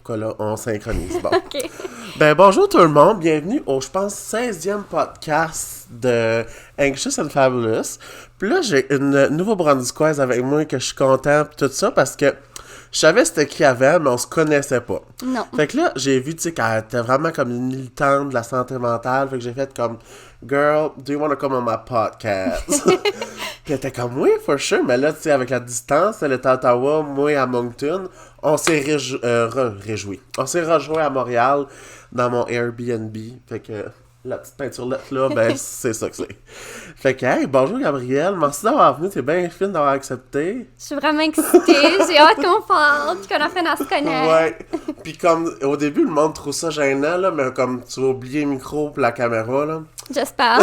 pourquoi là, on synchronise. Bon. OK. Ben bonjour tout le monde, bienvenue au, je pense, 16e podcast de Anxious and Fabulous. Puis là, j'ai une Nouveau-Brunswickoise avec moi que je suis content pis tout ça parce que je savais c'était qui avant, mais on se connaissait pas. Non. Fait que là, j'ai vu, tu sais, qu'elle était vraiment comme une militante de la santé mentale. Fait que j'ai fait comme, girl, do you want to come on my podcast? Puis elle était comme, oui, for sure. Mais là, tu sais, avec la distance, elle était à Ottawa, moi à Moncton, on s'est réjouis. On s'est rejoints à Montréal dans mon Airbnb. Fait que la petite peinturette là, ben, c'est ça que c'est. Fait que, hey, bonjour Gabrielle, merci d'avoir venu, t'es bien fine d'avoir accepté. Je suis vraiment excitée. J'ai hâte qu'on parle, puis qu'on apprenne à se connaître. Ouais. Puis comme, au début, le monde trouve ça gênant, là, mais comme tu vas oublier le micro pis la caméra, là. J'espère.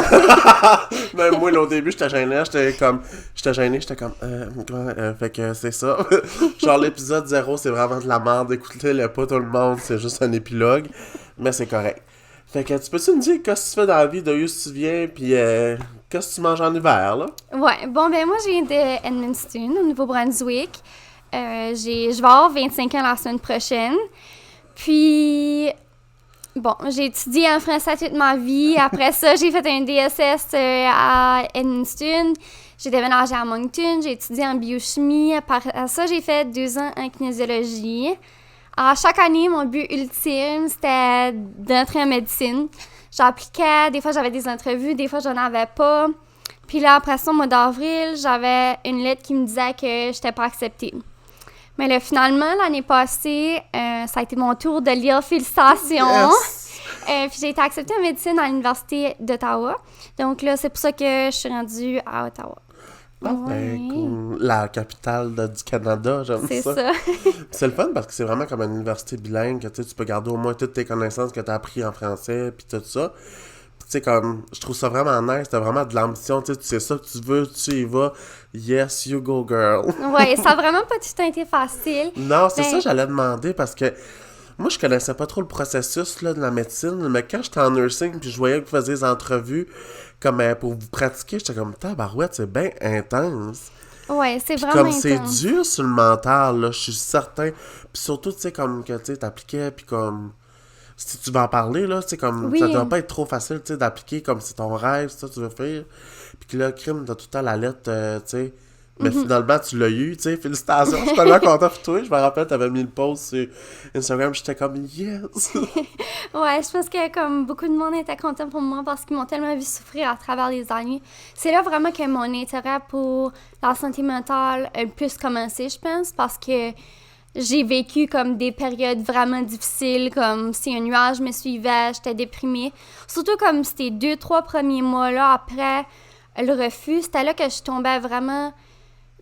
Même moi, là, au début, j'étais gêné, j'étais comme, fait que c'est ça. Genre, l'épisode 0, c'est vraiment de la merde, écoutez-le pas tout le monde, c'est juste un épilogue, mais c'est correct. Fait que tu peux-tu me dire qu'est-ce que tu fais dans la vie, d'où tu viens, pis qu'est-ce que tu manges en hiver, là? Ouais, bon, ben moi, je viens de Edmundston, au Nouveau-Brunswick. Je vais avoir 25 ans la semaine prochaine. Puis, bon, j'ai étudié en français toute ma vie. Après ça, j'ai fait un DSS à Edmundston. J'ai déménagé à Moncton. J'ai étudié en biochimie. Après ça, j'ai fait 2 ans en kinésiologie. Alors, chaque année, mon but ultime, c'était d'entrer en médecine. J'appliquais, des fois, j'avais des entrevues, des fois, j'en avais pas. Puis là, après ça, au mois d'avril, j'avais une lettre qui me disait que je n'étais pas acceptée. Mais là, finalement, l'année passée, ça a été mon tour de lire félicitations. Yes! Puis j'ai été acceptée en médecine à l'Université d'Ottawa. Donc là, c'est pour ça que je suis rendue à Ottawa. Ah, ben, cool. La capitale du Canada, j'aime ça. C'est ça. C'est le fun parce que c'est vraiment comme une université bilingue, que tu peux garder au moins toutes tes connaissances que tu as appris en français, puis tout ça. Puis tu sais, comme, je trouve ça vraiment nice, t'as vraiment de l'ambition, tu sais ça que tu veux, tu y vas, yes, you go girl. Ouais, ça a vraiment pas tout le temps été facile. Non, c'est Ben, ça que j'allais demander parce que moi, je connaissais pas trop le processus là, de la médecine, mais quand j'étais en nursing puis je voyais que vous faisiez des entrevues comme pour vous pratiquer, j'étais comme, tabarouette, c'est bien intense. Ouais, c'est Puis vraiment comme c'est intense. dur sur le mental, là, je suis certain. Puis surtout, tu sais, comme que tu t'appliquais, puis comme, si tu vas en parler, là, tu sais, comme, Oui. ça doit pas être trop facile, tu sais, d'appliquer comme c'est ton rêve, c'est ça que tu veux faire. Puis que là, crime, t'as tout le temps la lettre, tu sais. Mais finalement, tu l'as eu, tu sais, félicitations. Je suis tellement content pour toi. Je me rappelle, t'avais mis le post sur Instagram, j'étais comme, yes! Ouais, je pense que comme beaucoup de monde était content pour moi parce qu'ils m'ont tellement vu souffrir à travers les années. C'est là vraiment que mon intérêt pour la santé mentale a le plus commencé, je pense, parce que j'ai vécu comme des périodes vraiment difficiles, comme si un nuage me suivait, j'étais déprimée. Surtout comme ces 2-3 premiers mois-là après le refus, c'était là que je tombais vraiment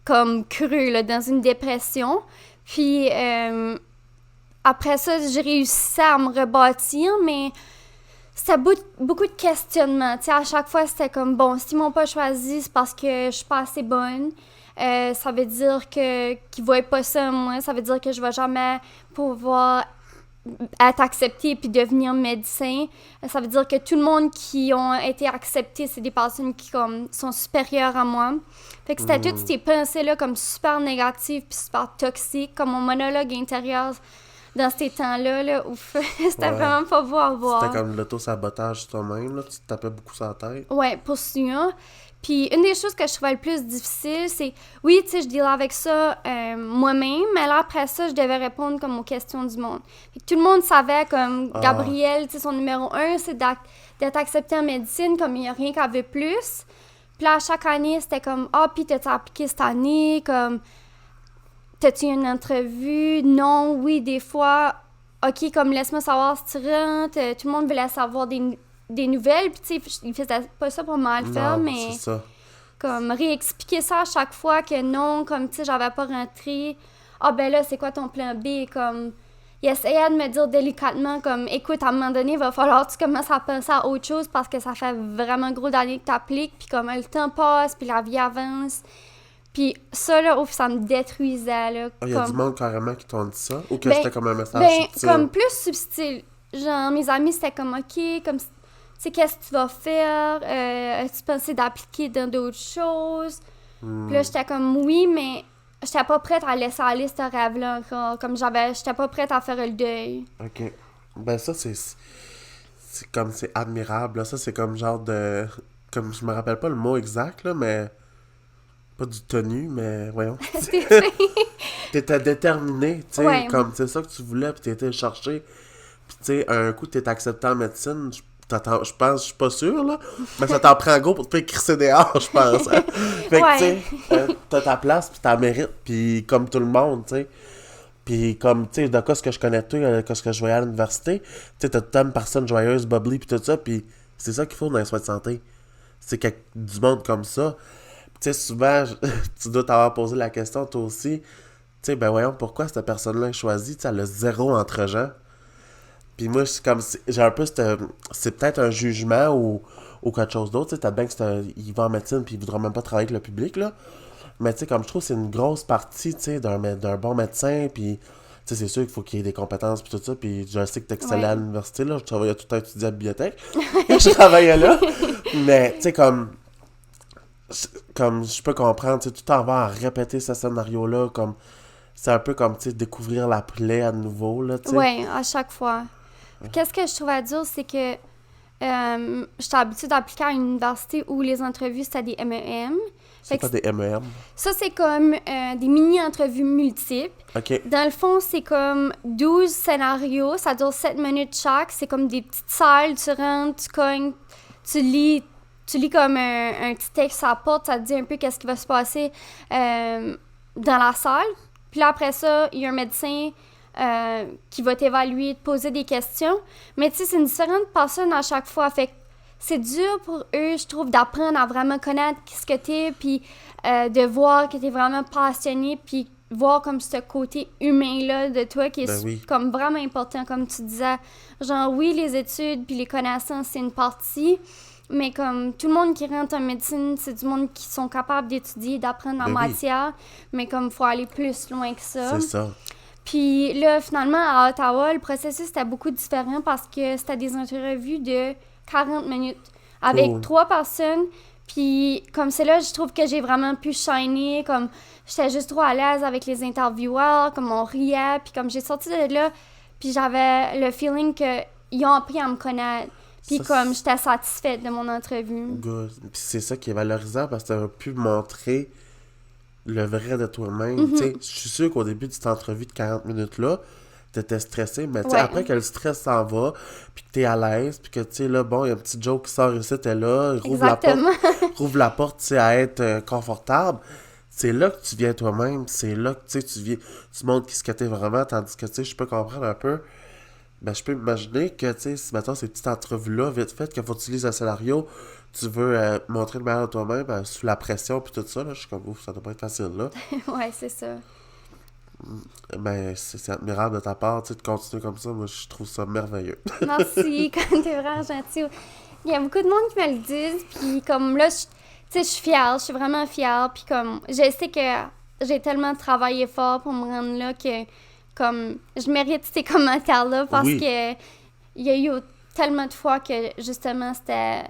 comme creux, là, dans une dépression. Puis après ça, j'ai réussi à me rebâtir, mais c'était beaucoup de questionnements. Tu sais, à chaque fois, c'était comme, bon, s'ils m'ont pas choisi, c'est parce que je suis pas assez bonne. Ça veut dire qu'ils voient pas ça en moi. Ça veut dire que je vais jamais pouvoir être acceptée puis devenir médecin. Ça veut dire que tout le monde qui ont été acceptés, c'est des personnes qui comme, sont supérieures à moi. Fait que c'était toutes ces pensées-là comme super négatives puis super toxiques, comme mon monologue intérieur dans ces temps-là, là, ouf, c'était vraiment pas beau à voir. C'était comme l'auto-sabotage toi-même, là, tu te tapais beaucoup sur la tête. Ouais, pour sûr. Puis une des choses que je trouvais le plus difficile, c'est, oui, tu sais, je dealais avec ça moi-même, mais là, après ça, je devais répondre comme aux questions du monde. Fait que tout le monde savait, comme Gabrielle, tu sais, son numéro 1, c'est d'être acceptée en médecine, comme il n'y a rien qu'elle veut plus. Puis là, chaque année, c'était comme, puis t'as-tu appliqué cette année, comme... T'as-tu une entrevue? Non, oui, des fois. OK, comme laisse-moi savoir si tu rentres. Tout le monde voulait savoir des nouvelles. Puis, tu sais, ils faisaient pas ça pour mal faire, Non, mais c'est ça. comme réexpliquer ça à chaque fois que non, comme, tu sais, j'avais pas rentré. Ah, ben là, c'est quoi ton plan B? Comme, il essayait de me dire délicatement, comme, écoute, à un moment donné, il va falloir que tu commences à penser à autre chose parce que ça fait vraiment gros d'années que t'appliques. Puis, comme, le temps passe, puis la vie avance. Puis ça, là, ouf, ça me détruisait, là. Il y a comme... du monde carrément qui t'ont dit ça? Ou que Ben, c'était comme un message subtil? comme plus subtil. Genre, mes amis, c'était comme, OK, comme, tu sais, qu'est-ce que tu vas faire? As-tu pensé d'appliquer dans d'autres choses? Puis là, j'étais comme, oui, mais j'étais pas prête à laisser aller ce rêve-là encore. Comme j'étais pas prête à faire le deuil. Ok. Ben ça, c'est comme, c'est admirable, là. Ça, c'est comme genre de... Comme, je me rappelle pas le mot exact, là, mais... Pas du tenu, mais voyons. T'étais déterminé, tu sais, Ouais. comme c'est ça que tu voulais, puis t'étais cherché. Puis tu sais, un coup, t'es accepté en médecine, je pense, je suis pas sûr, là, mais ça t'en prend gros pour te faire crisser dehors, je pense. Hein. Fait que, tu sais, t'as ta place, puis t'as mérite, puis comme tout le monde, tu sais. Puis comme, tu sais, de quoi ce que je connais toi, de ce que je voyais à l'université, tu sais, t'as tant de personnes joyeuses, bubbly, puis tout ça, puis c'est ça qu'il faut dans les soins de santé. C'est du monde comme ça. Tu sais, souvent, tu dois t'avoir posé la question, toi aussi. Tu sais, ben voyons, pourquoi cette personne-là est choisie? Tu sais, elle a zéro entre-gens. Puis moi, je suis comme, j'ai un peu, c'est peut-être un jugement ou quelque chose d'autre. Tu sais, t'as bien il va en médecine puis il voudra même pas travailler avec le public, là. Mais tu sais, comme je trouve, c'est une grosse partie, tu sais, d'un bon médecin. Puis, tu sais, c'est sûr qu'il faut qu'il y ait des compétences puis tout ça. Puis je sais que t'excellais à l'université, là. Je travaillais tout le temps étudié à la bibliothèque. Je travaillais là. Mais, tu sais, comme je peux comprendre, tu sais, tout avoir à répéter ce scénario-là, comme c'est un peu comme, tu sais, découvrir la plaie à nouveau, là, tu sais. Oui, à chaque fois. Qu'est-ce que je trouvais dur, c'est que j'étais habituée d'appliquer à une université où les entrevues, c'était des MEM. C'est pas des MEM. Ça, c'est comme des mini-entrevues multiples. OK. Dans le fond, c'est comme 12 scénarios, ça dure 7 minutes chaque. C'est comme des petites salles, tu rentres, tu cognes, tu lis comme un petit texte à la porte, ça te dit un peu qu'est-ce qui va se passer dans la salle. Puis là, après ça, il y a un médecin qui va t'évaluer, te poser des questions. Mais tu sais, c'est une différente personne à chaque fois. Fait que c'est dur pour eux, je trouve, d'apprendre à vraiment connaître ce que t'es, puis de voir que t'es vraiment passionné, puis voir comme ce côté humain-là de toi qui est comme vraiment important, comme tu disais. Genre, oui, les études puis les connaissances, c'est une partie, mais comme tout le monde qui rentre en médecine, c'est du monde qui sont capables d'étudier, d'apprendre en matière, mais comme il faut aller plus loin que ça. C'est ça. Puis là, finalement, à Ottawa, le processus était beaucoup différent parce que c'était des interviews de 40 minutes avec 3 personnes. Puis comme c'est là, je trouve que j'ai vraiment pu shiner, comme j'étais juste trop à l'aise avec les intervieweurs, comme on riait, puis comme j'ai sorti de là, puis j'avais le feeling qu'ils ont appris à me connaître. Puis ça, comme j'étais satisfaite de mon entrevue. Good. Puis c'est ça qui est valorisant parce que tu as pu montrer le vrai de toi-même. Tu sais, je suis sûr qu'au début de cette entrevue de 40 minutes-là, t'étais stressé, mais tu sais, après que le stress s'en va, puis que t'es à l'aise, puis que tu sais, là, bon, il y a un petit Joe qui sort ici, t'es là, rouvre la porte, tu sais, à être confortable. C'est là que tu viens toi-même, c'est là que tu montres qui ce que t'es vraiment, tandis que tu sais, je peux comprendre un peu. Ben, je peux imaginer que, tu sais, si maintenant ces petites entrevues-là, vite fait, qu'il faut que tu lises un scénario, tu veux montrer le meilleur de toi-même sous la pression, puis tout ça, là, je suis comme, ouf, ça doit pas être facile, là. Ouais, c'est ça. Ben, c'est admirable de ta part, tu sais, de continuer comme ça, moi, je trouve ça merveilleux. Merci, comme t'es vraiment gentil. Il y a beaucoup de monde qui me le disent, puis comme là, tu sais, je suis fière, je suis vraiment fière, puis comme, je sais que j'ai tellement travaillé fort pour me rendre là que comme je mérite ces commentaires-là parce que il y a eu tellement de fois que justement c'était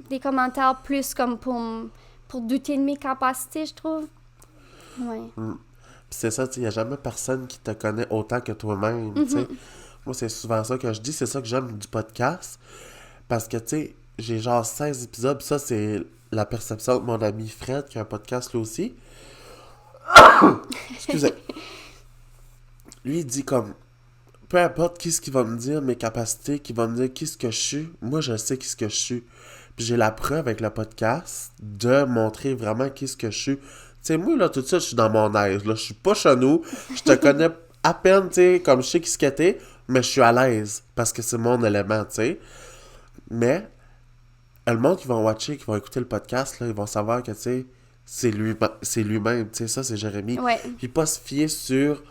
des commentaires plus comme pour douter de mes capacités, je trouve. Ouais. Puis c'est ça, tu sais, il n'y a jamais personne qui te connaît autant que toi-même, tu sais. Moi, c'est souvent ça que je dis, c'est ça que j'aime du podcast. Parce que, tu sais, j'ai genre 16 épisodes, pis ça, c'est la perception de mon ami Fred, qui a un podcast lui aussi. Excusez. Lui, il dit comme, peu importe qui ce qui va me dire mes capacités, qui va me dire qui ce que je suis, moi, je sais qui ce que je suis. Puis j'ai la preuve avec le podcast de montrer vraiment qui ce que je suis. Tu sais, moi, là, tout de suite, je suis dans mon aise, là. Je suis pas chez nous. Je te connais à peine, tu sais, comme je sais qui ce que t'es, mais je suis à l'aise parce que c'est mon élément, tu sais. Mais, le monde qui va watcher, qui va écouter le podcast, là, ils vont savoir que, tu sais, c'est lui-même, tu sais, ça, c'est Jérémy. Ouais. Puis pas se fier sur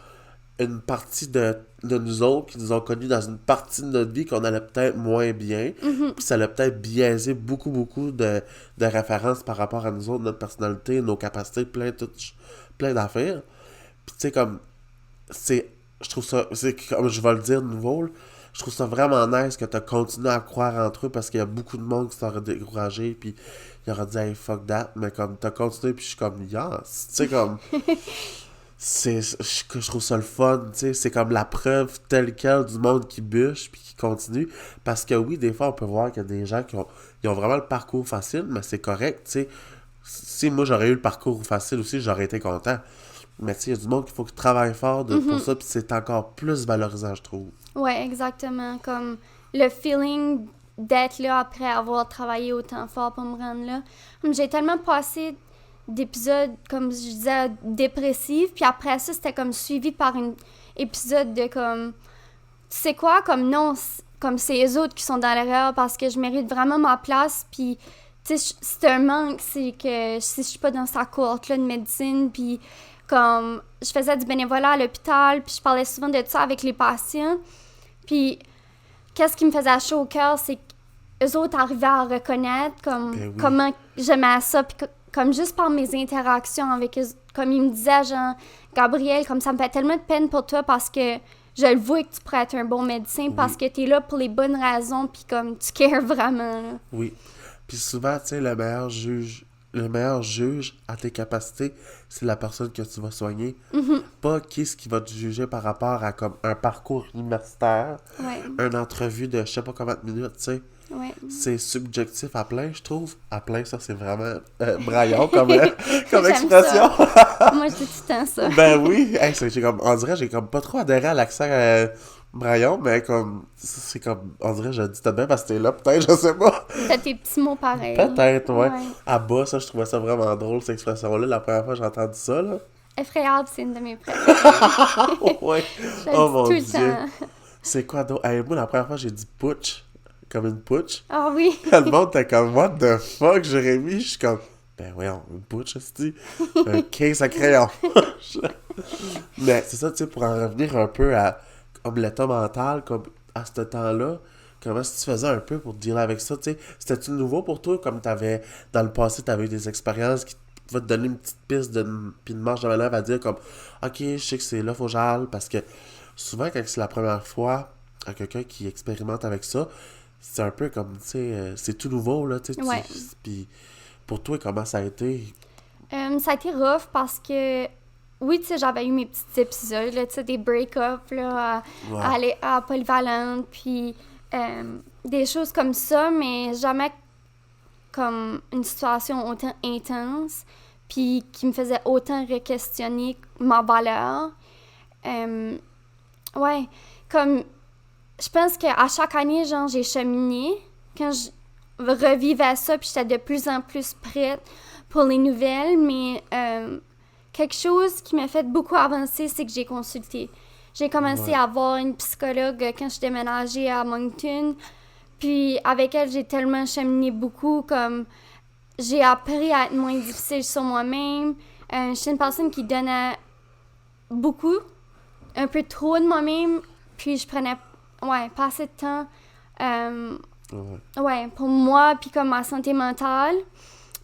une partie de nous autres qui nous ont connus dans une partie de notre vie qu'on allait peut-être moins bien. Puis ça allait peut-être biaisé beaucoup de références par rapport à nous autres, notre personnalité, nos capacités, plein d'affaires. Puis tu sais, comme, je trouve ça, c'est comme je vais le dire de nouveau, je trouve ça vraiment nice que t'as continué à croire entre eux parce qu'il y a beaucoup de monde qui s'aurait découragé puis il aurait dit hey fuck that, mais comme t'as continué puis je suis comme yes, tu sais comme je trouve ça le fun, tu sais, c'est comme la preuve telle quelle du monde qui bûche puis qui continue, parce que oui, des fois on peut voir qu'il y a des gens ils ont vraiment le parcours facile, mais c'est correct, tu sais, si moi j'aurais eu le parcours facile aussi, j'aurais été content, mais tu sais, il y a du monde qu'il faut qu'il travaille fort pour ça, puis c'est encore plus valorisant, je trouve. Ouais, exactement, comme le feeling d'être là après avoir travaillé autant fort pour me rendre là. J'ai tellement passé d'épisodes, comme je disais, dépressifs, puis après ça, c'était comme suivi par un épisode de comme, tu sais quoi, comme non, comme c'est les autres qui sont dans l'erreur parce que je mérite vraiment ma place, puis tu sais, c'est un manque, c'est que si je suis pas dans sa cohorte-là de médecine, puis comme, je faisais du bénévolat à l'hôpital, puis je parlais souvent de ça avec les patients, puis qu'est-ce qui me faisait chaud au cœur, c'est qu'eux autres arrivaient à reconnaître comme Ben oui. comment j'aimais ça, puis comme juste par mes interactions avec eux, comme ils me disaient, genre, Gabriel, comme ça me fait tellement de peine pour toi parce que je le vois que tu pourrais être un bon médecin parce que t'es là pour les bonnes raisons, puis comme tu cares vraiment, là. Oui. Puis souvent, tu sais, le meilleur juge à tes capacités, c'est la personne que tu vas soigner. Pas qui est-ce qui va te juger par rapport à comme un parcours universitaire, Ouais, une entrevue de je sais pas combien de minutes, tu sais. ouais. C'est subjectif à plein, je trouve. À plein, ça, c'est vraiment braillon comme J'aime expression. Moi, je dis tout le temps ça. Ben oui. Hey, on dirait j'ai comme pas trop adhéré à l'accent braillon, mais comme, c'est comme, on dirait je dis tout bien parce que t'es là, peut-être, je sais pas. T'as tes petits mots pareils. Peut-être, ouais. Ouais. À bas, ça, je trouvais ça vraiment drôle, cette expression-là, la première fois que j'ai entendu ça, là. Effrayable, c'est une de mes préférées. Ouais. Je Oh le mon dis tout le Dieu. temps. C'est quoi d'autre? Hey, moi, la première fois, j'ai dit putsch. Comme une putsch. Ah oui. Le monde était comme, what the fuck, Jérémy? Je suis comme, ben voyons, une putsch, c'est un case à crayon. Mais c'est ça, tu sais, pour en revenir un peu à comme l'état mental, comme à ce temps-là, comment est-ce que tu faisais un peu pour dealer avec ça, tu sais? C'était-tu nouveau pour toi, comme t'avais, dans le passé, t'avais eu des expériences qui pouvaient te donner une petite piste puis une marge de manœuvre à dire comme, ok, je sais que c'est là, faut que j'aille, parce que souvent, quand c'est la première fois à quelqu'un qui expérimente avec ça, c'est un peu comme, tu sais, c'est tout nouveau, là, tu sais. Ouais. Puis pour toi, comment ça a été? Ça a été rough parce que, oui, tu sais, j'avais eu mes petits épisodes, là, tu sais, des break-ups, là, Ouais. à aller à Polyvalente, puis des choses comme ça, mais jamais comme une situation autant intense, puis qui me faisait autant re-questionner ma valeur. Ouais, comme, je pense qu'à chaque année, genre, j'ai cheminé. Quand je revivais ça, puis j'étais de plus en plus prête pour les nouvelles, mais quelque chose qui m'a fait beaucoup avancer, c'est que j'ai consulté. J'ai commencé Ouais. à voir une psychologue quand je déménageais à Moncton, puis avec elle, j'ai tellement cheminé beaucoup, comme j'ai appris à être moins difficile sur moi-même. Je suis une personne qui donnait beaucoup, un peu trop de moi-même, puis je prenais pas assez de temps pour moi, puis comme ma santé mentale.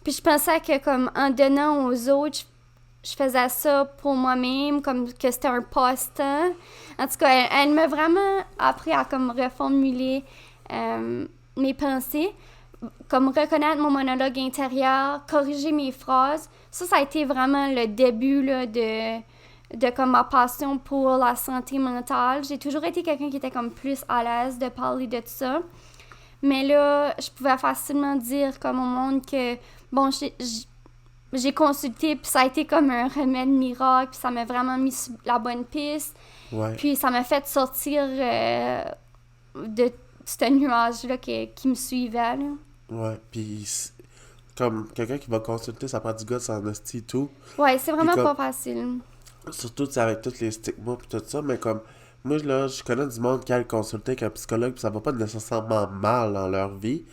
Puis je pensais que comme en donnant aux autres, je faisais ça pour moi-même, comme que c'était un passe-temps. En tout cas, elle m'a vraiment appris à comme reformuler mes pensées, comme reconnaître mon monologue intérieur, corriger mes phrases. Ça a été vraiment le début là, de comme ma passion pour la santé mentale. J'ai toujours été quelqu'un qui était comme plus à l'aise de parler de tout ça. Mais là, je pouvais facilement dire comme au monde que, bon, j'ai consulté, puis ça a été comme un remède miracle, puis ça m'a vraiment mis sur la bonne piste. Ouais. Puis ça m'a fait sortir de ce nuage-là qui me suivait, là. Ouais, puis comme quelqu'un qui va consulter, ça prend du gars de s'en hostie et tout. Ouais, c'est vraiment Puis pas facile. Surtout, tu sais, avec tous les stigmas et tout ça, mais comme, moi, là, je connais du monde qui a consulté avec un psychologue, puis ça va pas nécessairement mal dans leur vie.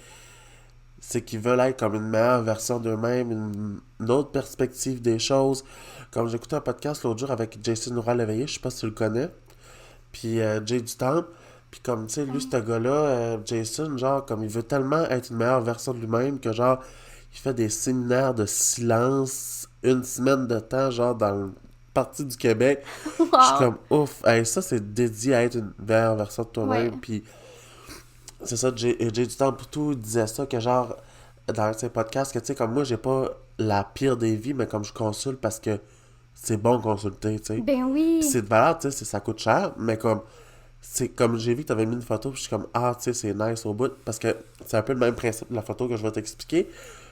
C'est qu'ils veulent être comme une meilleure version d'eux-mêmes, une autre perspective des choses. Comme j'écoutais un podcast l'autre jour avec Jason Noura-Léveillé, je sais pas si tu le connais, puis Jay du Temple, puis comme, tu sais, lui, ce gars-là, Jason, genre, comme il veut tellement être une meilleure version de lui-même que, genre, il fait des séminaires de silence une semaine de temps, genre, partie du Québec. Wow. Je suis comme, ouf, hey, ça, c'est dédié à être une meilleure version de toi-même. Ouais. Puis, c'est ça, Jay du temps pour tout disait ça, que genre, dans ses podcasts, que tu sais, comme moi, j'ai pas la pire des vies, mais comme je consulte parce que c'est bon de consulter, tu sais. Ben Puis oui. c'est de valeur, tu sais, ça coûte cher, mais comme, c'est comme j'ai vu que t'avais mis une photo, puis je suis comme, ah, tu sais, c'est nice au bout, parce que c'est un peu le même principe de la photo que je vais t'expliquer.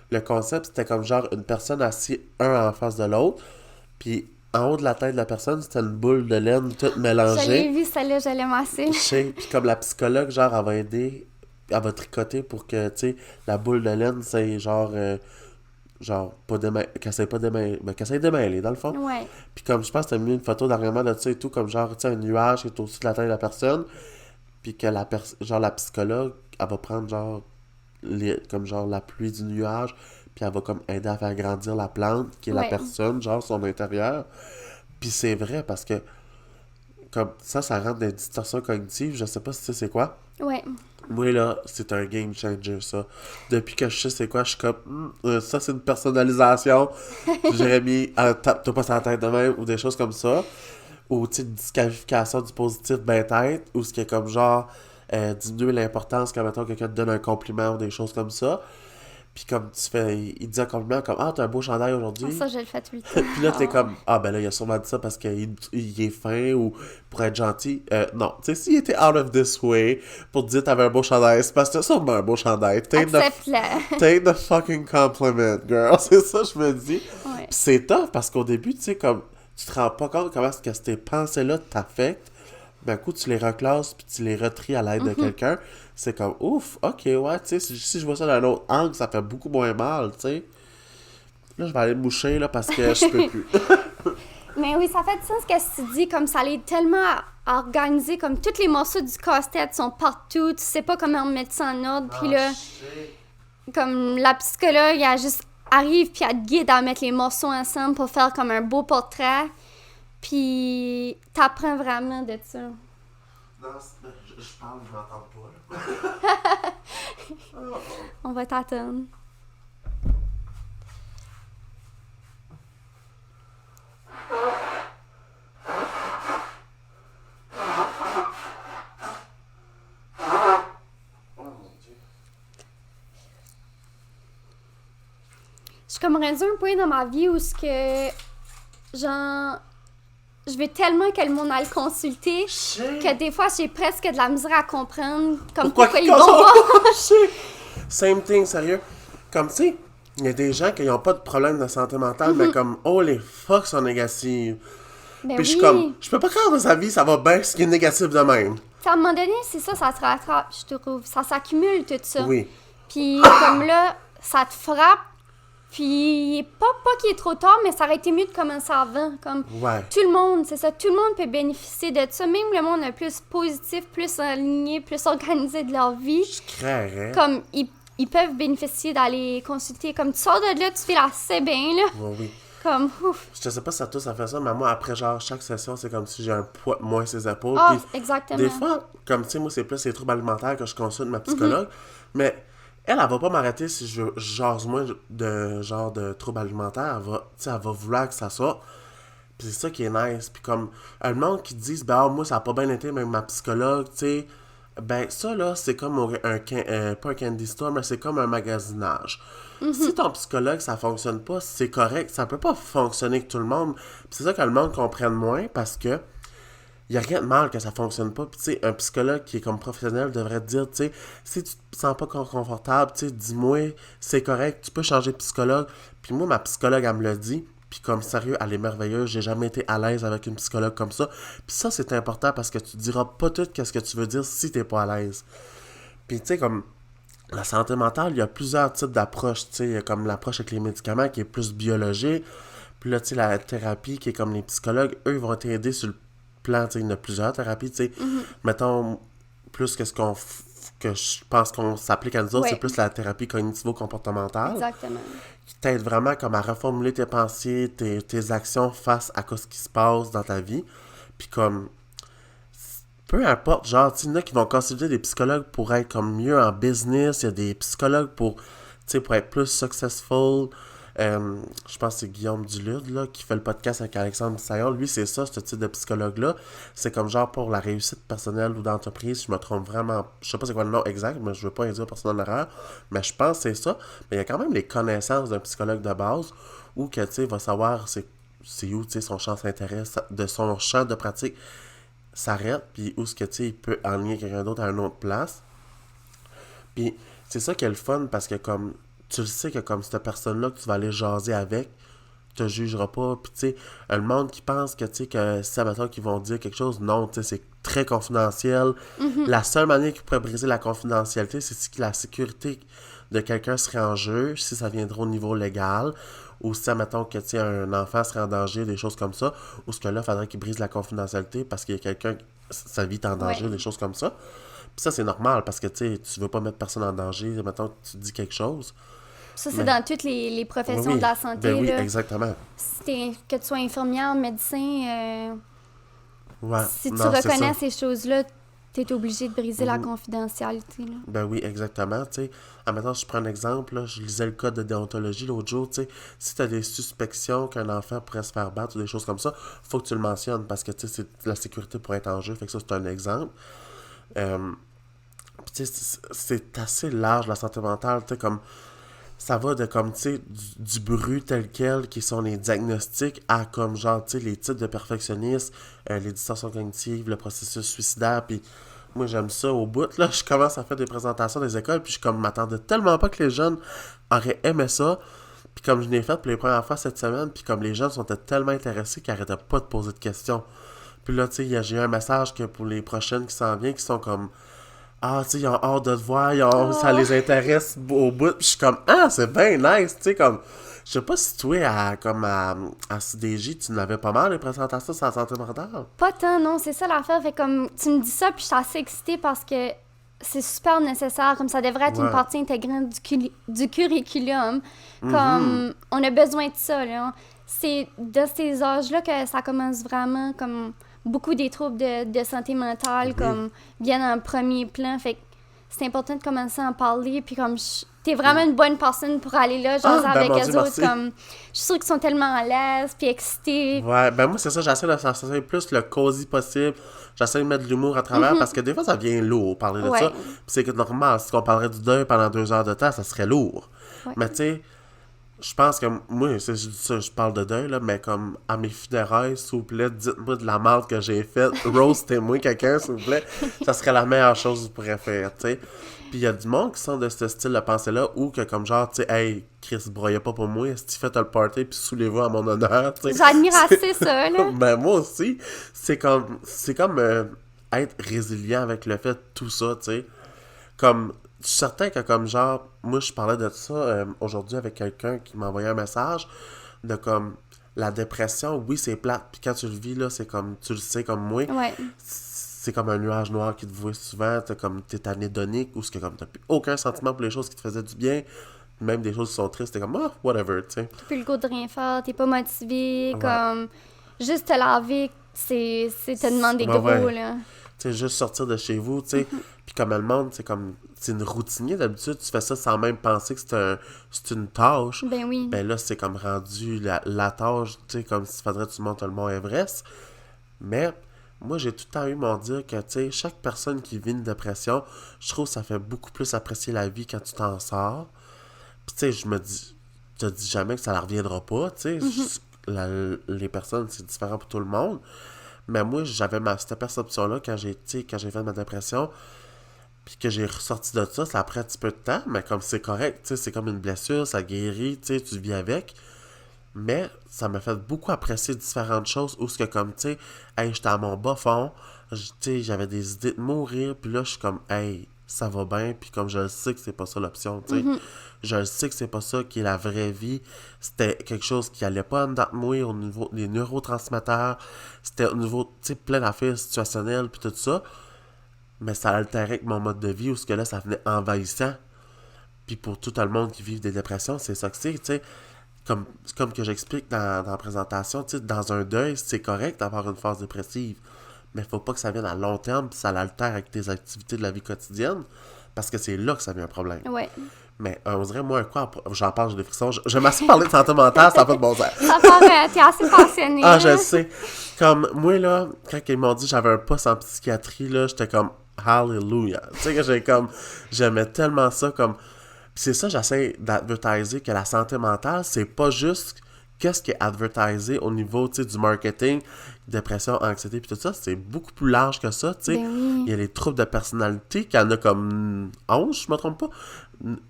Le concept, c'était comme genre une personne assise un en face de l'autre, puis en haut de la tête de la personne, c'était une boule de laine toute Je l'ai mélangée. vu, celle-là, je l'ai massée. Je sais, puis comme la psychologue, genre, elle va aider, elle va tricoter pour que, tu sais, la boule de laine, c'est genre, pas qu'elle s'aille pas démêler, mais qu'elle s'aille démêler, dans le fond. Ouais. Puis comme, je pense que t'as mis une photo d'arrière de ça et tout, comme genre, tu sais, un nuage qui est au-dessus de la tête de la personne, puis que genre, la psychologue, elle va prendre, genre, comme genre, la pluie du nuage, puis elle va comme aider à faire grandir la plante, qui est la Ouais. personne, genre, son intérieur. Puis c'est vrai, parce que, comme ça rentre dans des distorsions cognitives, je sais pas si tu sais c'est quoi. Ouais. Moi, là, c'est un game changer, ça. Depuis que je sais c'est quoi, je suis comme, ça, c'est une personnalisation. J'aurais mis, tape-toi pas sur la tête de même, ou des choses comme ça. Ou, tu sais, une disqualification du positif ben tête, ou ce qui est comme genre, diminuer l'importance quand, mettons, quelqu'un te donne un compliment ou des choses comme ça. Puis comme tu fais, il te dit un compliment comme, ah, t'as un beau chandail aujourd'hui. Ça, je le fais tout le temps. Puis là, t'es Oh. comme, ah, ben là, il a sûrement dit ça parce qu'il est fin ou pour être gentil. Non, tu sais, s'il était out of this way pour te dire t'avais un beau chandail, c'est parce que t'as sûrement un beau chandail. Accepte-le. Take the fucking compliment, girl. C'est ça, je me dis. Ouais. Puis c'est tough parce qu'au début, tu sais, comme, tu te rends pas compte comment est-ce que ces pensées-là t'affectent. D'un coup, tu les reclasses puis tu les retries à l'aide de quelqu'un. C'est comme, ouf, ok, ouais, tu sais, si je vois ça d'un autre angle, ça fait beaucoup moins mal, tu sais. Là, je vais aller me moucher, là, parce que je peux plus. Mais oui, ça fait du sens ce que tu dis, comme ça l'est tellement organisé, comme tous les morceaux du casse-tête sont partout, tu sais pas comment mettre ça en ordre, puis là, comme la psychologue, elle juste arrive puis elle te guide à mettre les morceaux ensemble pour faire comme un beau portrait, puis t'apprends vraiment de ça. Non, je parle, je m'entends pas, là. On va t'attendre. Je suis comme rendu un point dans ma vie où ce que, genre, je veux tellement que le monde aille consulter que des fois, j'ai presque de la misère à comprendre comme pourquoi ils vont voir. Same thing, sérieux. Comme, tu sais, il y a des gens qui n'ont pas de problème de santé mentale, mais comme, oh, les fuck sont négatives. Ben Puis je suis oui. comme, je peux pas croire dans sa vie, ça va bien, ce qui est négatif de même. T'sais, à un moment donné, c'est ça, ça se rattrape, je trouve. Ça s'accumule, tout ça. Oui. Puis comme là, ça te frappe. Puis pas qu'il est trop tard, mais ça aurait été mieux de commencer avant. Comme Ouais. tout le monde, c'est ça, tout le monde peut bénéficier de ça. Même le monde le plus positif, plus aligné, plus organisé de leur vie. Je créerais. Comme ils peuvent bénéficier d'aller consulter. Comme tu sors de là, tu fais assez bien, là. Oui, oui. Comme ouf. Je sais pas si ça tous ça fait ça, mais moi, après, genre, chaque session, c'est comme si j'ai un poids de moins sur les épaules. Ah, Puis exactement. des fois, comme tu sais, moi, c'est plus les troubles alimentaires que je consulte ma psychologue. Mais elle va pas m'arrêter si je jase moins de troubles alimentaires. Elle va vouloir que ça sorte. Puis c'est ça qui est nice. Puis comme, le monde qui dit, ben, moi, ça a pas bien été, même ma psychologue, tu sais. Ben, ça, là, c'est comme pas un candy store, mais c'est comme un magasinage. Si ton psychologue, ça fonctionne pas, c'est correct. Ça peut pas fonctionner avec tout le monde. Puis c'est ça que le monde comprenne moins, parce que il y a rien de mal que ça fonctionne pas. Puis tu sais, un psychologue qui est comme professionnel devrait te dire, tu sais, si tu te sens pas confortable, tu sais, dis-moi, c'est correct, tu peux changer de psychologue. Puis moi, ma psychologue, elle me l'a dit. Puis comme, sérieux, elle est merveilleuse. J'ai jamais été à l'aise avec une psychologue comme ça. Puis ça, c'est important parce que tu diras pas tout ce que tu veux dire si t'es pas à l'aise. Puis tu sais, comme, la santé mentale, il y a plusieurs types d'approches. Tu sais, il y a comme l'approche avec les médicaments qui est plus biologique. Puis là, tu sais, la thérapie qui est comme les psychologues, eux, ils vont t'aider sur le plan, tu sais, il y en a plusieurs thérapies, tu sais. Mettons, plus que que je pense qu'on s'applique à nous autres, Ouais. c'est plus la thérapie cognitivo-comportementale. Exactement. Qui t'aide vraiment comme à reformuler tes pensées, tes actions face à ce qui se passe dans ta vie. Puis comme, peu importe, genre, tu sais, il y en a qui vont consulter des psychologues pour être comme mieux en business, il y a des psychologues pour, tu sais, pour être plus successful. Je pense que c'est Guillaume Dulude, là, qui fait le podcast avec Alexandre Bissaillon. Lui, c'est ça, ce type de psychologue-là. C'est comme genre pour la réussite personnelle ou d'entreprise, je me trompe vraiment. Je sais pas c'est quoi le nom exact, mais je veux pas dire personne en erreur. Mais je pense que c'est ça. Mais il y a quand même les connaissances d'un psychologue de base où que, tu sais, va savoir c'est où, tu sais, son champ s'intéresse, de son champ de pratique s'arrête, puis où ce que, tu sais, il peut enligner quelqu'un d'autre à une autre place. Puis c'est ça qui est le fun, parce que comme, tu le sais que comme cette personne-là que tu vas aller jaser avec, te jugera pas, puis tu sais, le monde qui pense que, tu sais, que si, admettons, qu'ils vont dire quelque chose, non, tu sais, c'est très confidentiel. La seule manière qui pourrait briser la confidentialité, c'est si la sécurité de quelqu'un serait en jeu, si ça viendrait au niveau légal, ou si, admettons, que, tu sais, un enfant serait en danger, des choses comme ça, ou ce que là, il faudrait qu'il brise la confidentialité parce qu'il y a quelqu'un, sa vie est en danger, Ouais. des choses comme ça. Puis ça, c'est normal, parce que, tu sais, tu veux pas mettre personne en danger, admettons, que tu dis quelque chose. Ça, c'est Mais, dans toutes les oui, professions oui, de la ben santé, oui, là. exactement. Que tu sois infirmière, médecin, Ouais, si tu non, c'est ça. reconnais ces choses-là, tu es obligé de briser la Mhm. confidentialité, là. Ben oui, exactement, tu sais. Ah, maintenant, je prends un exemple, là, je lisais le code de déontologie l'autre jour, tu sais. Si tu as des suspicions qu'un enfant pourrait se faire battre ou des choses comme ça, faut que tu le mentionnes parce que, tu sais, la sécurité pourrait être en jeu. Fait que ça, c'est un exemple. Euh, Puis, tu sais, c'est assez large, la santé mentale, tu sais, comme ça va de comme, tu sais, du bruit tel quel, qui sont les diagnostics, à comme, genre, tu sais, les types de perfectionnistes, les distorsions cognitives, le processus suicidaire, puis moi, j'aime ça au bout, là, je commence à faire des présentations des écoles, puis je comme m'attendais tellement pas que les jeunes auraient aimé ça, puis comme je l'ai fait pour les premières fois cette semaine, puis comme les jeunes sont tellement intéressés qu'ils arrêtaient pas de poser de questions. Puis là, tu sais, j'ai eu un message que pour les prochaines qui s'en viennent, qui sont comme ah, tu sais, ils ont hâte de te voir, ça Oh! les intéresse au bout. Puis je suis comme, ah, c'est bien nice, tu sais, comme, je sais pas si toi, à CDJ, tu n'avais pas mal les présentations sur la santé mentale. Pas tant, non, c'est ça l'affaire. Fait comme, tu me dis ça, puis je suis assez excitée parce que c'est super nécessaire. Comme ça devrait être une Ouais. partie intégrante du curriculum. Mhm. Comme, on a besoin de ça, là. C'est de ces âges-là que ça commence vraiment, comme, beaucoup des troubles de santé mentale, Oui. comme, viennent en premier plan. Fait que c'est important de commencer à en parler, puis comme, t'es vraiment une bonne personne pour aller là, jaser Ah, ben avec mon eux Dieu, autres, merci. comme, je suis sûre qu'ils sont tellement à l'aise, puis excités. Ouais, ben moi, c'est ça, j'essaie de faire le plus le cosy possible. J'essaie de mettre de l'humour à travers parce que des fois, ça devient lourd, parler de ça. Ouais, Puis c'est que normal, si on parlerait du deuil pendant 2 heures de temps, ça serait lourd. ouais. Mais tu sais, je pense que moi, je dis ça, je parle de deuil, là, mais comme à mes funérailles, s'il vous plaît, dites-moi de la merde que j'ai faite. Roastez-moi quelqu'un, s'il vous plaît. Ça serait la meilleure chose que vous pourrez faire, tu sais. Puis il y a du monde qui sont de ce style de pensée-là, ou que comme genre, tu sais, hey, Chris, broyez pas pour moi, si tu fais le party, puis saoulez-vous à mon honneur, tu sais. J'admire assez ça, là. Ben moi aussi, c'est comme être résilient avec le fait de tout ça, tu sais. Comme, je suis certain que comme genre, moi je parlais de ça aujourd'hui avec quelqu'un qui m'a envoyé un message de comme, la dépression, oui c'est plate, puis quand tu le vis là, c'est comme, tu le sais comme moi, Ouais. c'est comme un nuage noir qui te voit souvent, t'es anédonique, ou ce que comme t'as plus aucun sentiment pour les choses qui te faisaient du bien, même des choses qui sont tristes, t'es comme, ah, whatever, tu sais. T'as plus le goût de rien faire, t'es pas motivé, Ouais. comme... Juste te laver, c'est te demander Ouais, gros, ouais. là. Tu sais, juste sortir de chez vous, tu sais. Puis comme le monde, c'est une routinier d'habitude, tu fais ça sans même penser que c'est une tâche. Ben oui. Ben là, c'est comme rendu la tâche, tu sais, comme s'il faudrait que tu montes le mont Everest. Mais moi, j'ai tout le temps eu mon dire que, tu sais, chaque personne qui vit une dépression, je trouve que ça fait beaucoup plus apprécier la vie quand tu t'en sors. Puis, tu sais, je me dis, je te dis jamais que ça ne reviendra pas, tu sais. Les personnes, c'est différent pour tout le monde. Mais moi, j'avais cette perception-là quand j'ai fait ma dépression, puis que j'ai ressorti de ça, ça a pris un petit peu de temps, mais comme c'est correct, tu sais, c'est comme une blessure, ça guérit, tu sais, tu vis avec. Mais ça m'a fait beaucoup apprécier différentes choses où ce que comme, tu sais, hey, j'étais à mon bas fond, tu sais, j'avais des idées de mourir, puis là, je suis comme, hey, ça va bien, puis comme je le sais que c'est pas ça l'option, tu sais. Je le sais que c'est pas ça qui est la vraie vie. C'était quelque chose qui allait pas en dedans de moi au niveau des neurotransmetteurs. C'était au niveau, tu sais, plein d'affaires situationnelles, puis tout ça. Mais ça altérait avec mon mode de vie où ce que là, ça venait envahissant. Puis pour tout le monde qui vit des dépressions, c'est ça que c'est, tu sais. Comme que j'explique dans la présentation, tu sais, dans un deuil, c'est correct d'avoir une phase dépressive. Mais faut pas que ça vienne à long terme puis ça l'altère avec tes activités de la vie quotidienne. Parce que c'est là que ça devient un problème. Ouais. Mais on dirait, moi, quoi, j'en parle, j'ai des frissons. J'aime assez parler de santé mentale, ça n'a pas de bon sens. Ça paraît, t'es assez passionné. Ah, je le sais. Comme, moi, là, quand ils m'ont dit que j'avais un poste en psychiatrie, là, j'étais comme, hallelujah. Tu sais, que j'aimais tellement ça, comme... Puis c'est ça, j'essaie d'advertiser que la santé mentale, c'est pas juste qu'est-ce qui est advertisé au niveau, tu sais, du marketing, dépression, anxiété, puis tout ça, c'est beaucoup plus large que ça, tu sais. Ben oui. Il y a les troubles de personnalité, qu'il y en a comme 11, je me trompe pas.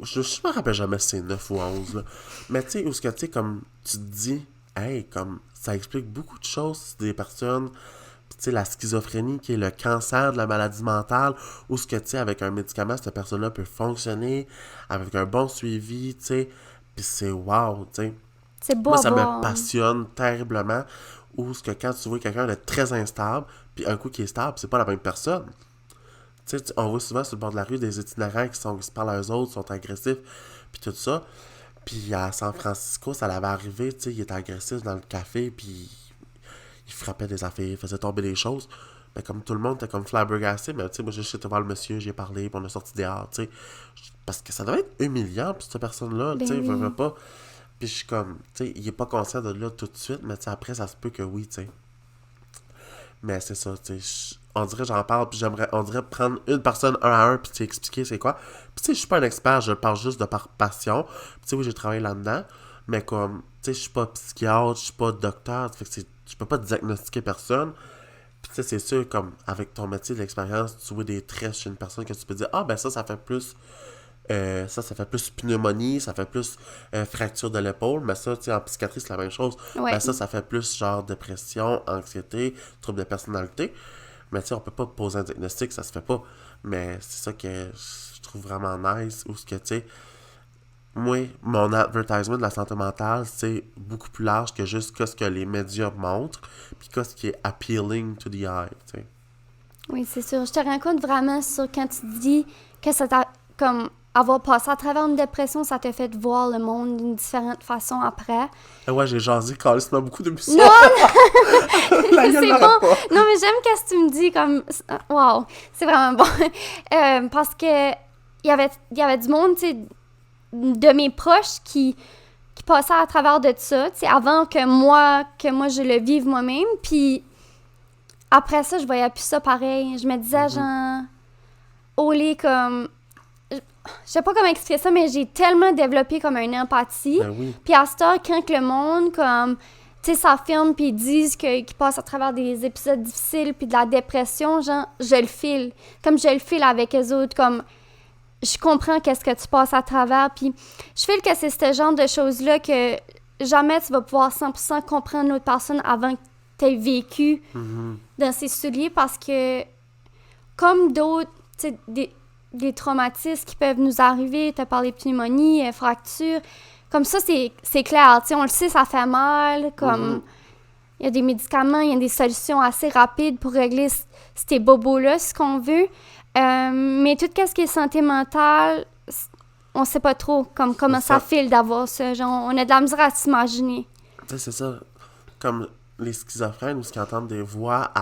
Je me rappelle jamais si c'est 9 ou 11, là. Mais tu sais, où ce que, tu sais, comme, tu te dis, hey, comme, ça explique beaucoup de choses des personnes, tu sais, la schizophrénie, qui est le cancer de la maladie mentale, où ce que, tu sais, avec un médicament, cette personne-là peut fonctionner, avec un bon suivi, tu sais, puis c'est wow, tu sais. C'est beau Moi, à ça voir. me passionne terriblement, où ce que quand tu vois quelqu'un de très instable, puis un coup qui est stable, c'est pas la même personne. Tu sais, on voit souvent sur le bord de la rue des itinérants qui se parlent à eux autres, sont agressifs, puis tout ça. Puis à San Francisco, ça l'avait arrivé, tu sais, il était agressif dans le café, puis il frappait des affaires, il faisait tomber des choses. Mais comme tout le monde était comme flabbergasté, mais tu sais, moi j'ai été voir le monsieur, j'ai parlé, puis on est sorti dehors, tu sais. Parce que ça devait être humiliant pour cette personne-là, tu sais, Ben oui. veut pas. Puis je suis comme, tu sais, il est pas conscient de là tout de suite, mais tu sais, après, ça se peut que oui, tu sais. Mais c'est ça, tu sais, on dirait, j'en parle, puis on dirait prendre une personne un à un, puis expliquer c'est quoi. Puis tu sais, je suis pas un expert, je parle juste de par passion. Puis tu sais, oui, j'ai travaillé là-dedans, mais comme, tu sais, je suis pas psychiatre, je suis pas docteur, fait que je peux pas diagnostiquer personne. Puis tu sais, c'est sûr, comme, avec ton métier, de l'expérience, tu vois des traits chez une personne que tu peux dire, ah, ben ça fait plus... ça fait plus pneumonie, ça fait plus fracture de l'épaule, mais ça, tu sais, en psychiatrie, c'est la même chose. Ouais. Ben ça fait plus genre dépression, anxiété, trouble de personnalité. Mais tu sais, on peut pas poser un diagnostic, ça se fait pas. Mais c'est ça que je trouve vraiment nice, ou ce que, tu sais, moi, mon advertisement de la santé mentale, c'est beaucoup plus large que juste ce que les médias montrent, puis ce qui est appealing to the eye, tu sais. Oui, c'est sûr. Je te rends compte vraiment sur quand tu dis que ça t'a comme avoir passé à travers une dépression, ça t'a fait voir le monde d'une différente façon après. Ah ouais, j'ai jasé calissement beaucoup depuis ça. Non, La gueule c'est n'arrête bon. pas. Non, mais j'aime ce que tu me dis comme wow, c'est vraiment bon. Parce que il y avait du monde, tu sais, de mes proches qui passaient à travers de ça, tu sais, avant que moi je le vive moi-même, puis après ça, je voyais plus ça pareil. Je me disais genre au lit comme je sais pas comment expliquer ça, mais j'ai tellement développé comme une empathie. Ben oui. Puis à cette heure, quand que le monde, comme, tu sais, s'affirme puis ils disent qu'ils passent à travers des épisodes difficiles puis de la dépression, genre, je le file. Comme je le file avec eux autres, comme, je comprends qu'est-ce que tu passes à travers. Puis je file que c'est ce genre de choses-là que jamais tu vas pouvoir 100% comprendre l'autre personne avant que tu aies vécu dans ses souliers parce que, comme d'autres, tu sais, des traumatismes qui peuvent nous arriver, tu as parlé de pneumonie, fracture, comme ça, c'est clair, tu sais, on le sait, ça fait mal, comme, il y a des médicaments, il y a des solutions assez rapides pour régler ces bobos-là, ce qu'on veut, mais tout ce qui est santé mentale, on sait pas trop comment ça file d'avoir ça, genre, on a de la misère à s'imaginer. Tu sais, c'est ça, comme les schizophrènes ou ceux qui entendent des voix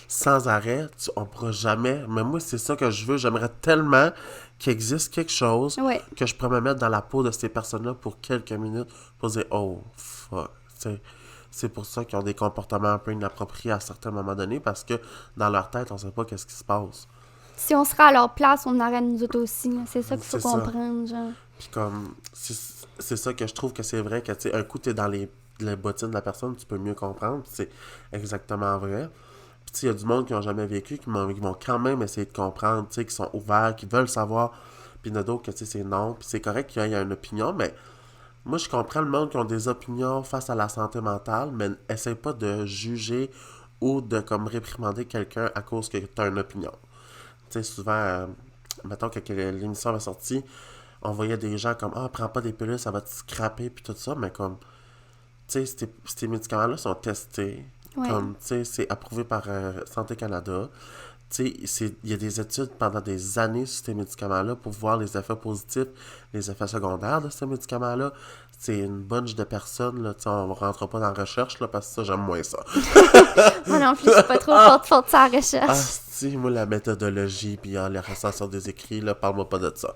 sans arrêt, on pourra jamais. Mais moi, c'est ça que je veux. J'aimerais tellement qu'il existe quelque chose que je pourrais me mettre dans la peau de ces personnes-là pour quelques minutes pour dire oh fuck. T'sais, c'est pour ça qu'ils ont des comportements un peu inappropriés à certains moments donnés parce que dans leur tête, on sait pas qu'est-ce qui se passe. Si on serait à leur place, on aurait nous autres aussi. Là. C'est ça qu'il faut comprendre. Genre. Puis comme, c'est ça que je trouve que c'est vrai que, tu sais, un coup, t'es dans les bottines de la personne, tu peux mieux comprendre. C'est exactement vrai. Puis, il y a du monde qui n'ont jamais vécu, qui vont quand même essayer de comprendre, tu sais, qui sont ouverts, qui veulent savoir. Puis, il y en a d'autres que, tu sais, c'est non. Puis, c'est correct qu'il y ait une opinion, mais moi, je comprends le monde qui ont des opinions face à la santé mentale, mais essaye pas de juger ou de, comme, réprimander quelqu'un à cause que tu as une opinion. Tu sais, souvent, mettons que l'émission avait sorti, on voyait des gens comme « Ah, prends pas des pilules, ça va te scraper », puis tout ça, mais comme, tu sais, ces médicaments-là sont testés. Ouais. Comme, tu sais, c'est approuvé par Santé Canada. Tu tu sais, il y a des études pendant des années sur ces médicaments-là pour voir les effets positifs, les effets secondaires de ces médicaments-là. C'est une bunch de personnes, là, tu sais, on ne rentre pas dans la recherche, là, parce que ça, j'aime moins ça. Moi non plus, je suis pas trop forte sur la Ah, recherche. si, moi, la méthodologie, puis les recensions des écrits, là, parle-moi pas de ça.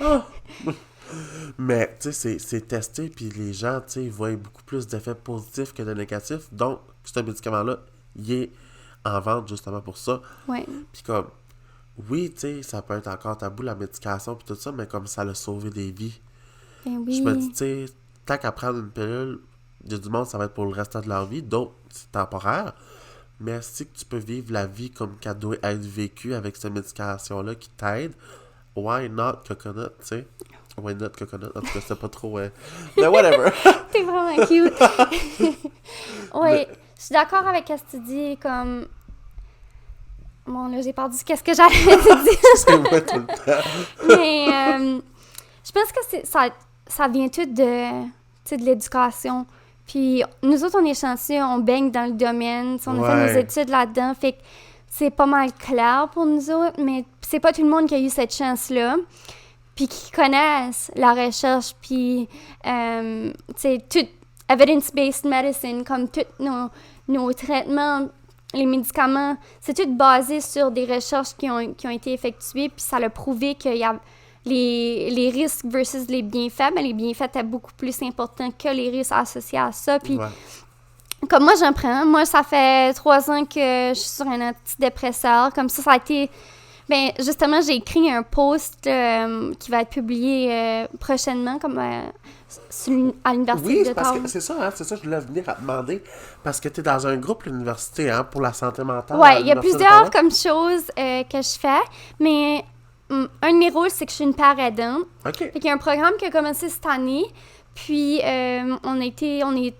Ah! Mais, tu sais, c'est testé, puis les gens, tu sais, ils voient beaucoup plus d'effets positifs que de négatifs. Donc, ce médicament-là, il est en vente justement pour ça. Ouais. Puis comme, oui, tu sais, ça peut être encore tabou, la médication, puis tout ça, mais comme ça a sauvé des vies. Ben Je me dis, oui. tu sais, tant qu'à prendre une pilule, il y a du monde, ça va être pour le restant de leur vie. D'autres, c'est temporaire. Mais si tu peux vivre la vie comme qu'elle doit être vécue avec cette médication-là qui t'aide, why not coconut, tu sais? Why not coconut? En tout cas, c'était pas trop... Mais whatever! T'es vraiment cute. Ouais, je suis d'accord avec ce que tu dis, comme... Bon, là, j'ai perdu qu'est-ce que j'allais te dire. C'est moi tout le temps. Mais je pense que ça vient tout de, tu sais, de l'éducation. Puis nous autres, on est chanceux, on baigne dans le domaine, tu sais, on a fait nos études là-dedans, fait que c'est pas mal clair pour nous autres, mais c'est pas tout le monde qui a eu cette chance-là, puis qui connaissent la recherche, puis, tu sais, tout evidence-based medicine, comme tous nos traitements, les médicaments, c'est tout basé sur des recherches qui ont été effectuées, puis ça a prouvé qu'il y a les risques versus les bienfaits, mais les bienfaits étaient beaucoup plus importants que les risques associés à ça. Puis, comme moi, j'en prends. Moi, ça fait 3 ans que je suis sur un antidépresseur. Comme ça a été... Ben, justement, j'ai écrit un post qui va être publié prochainement, comme à l'Université d'Ottawa. Oui, c'est ça, hein, c'est ça que je voulais venir à te demander. Parce que tu es dans un groupe, l'université, hein, pour la santé mentale. Oui, il y a plusieurs comme choses que je fais, mais un de mes rôles, c'est que je suis une père aidante. OK. Fait qu'il y a un programme qui a commencé cette année, puis on est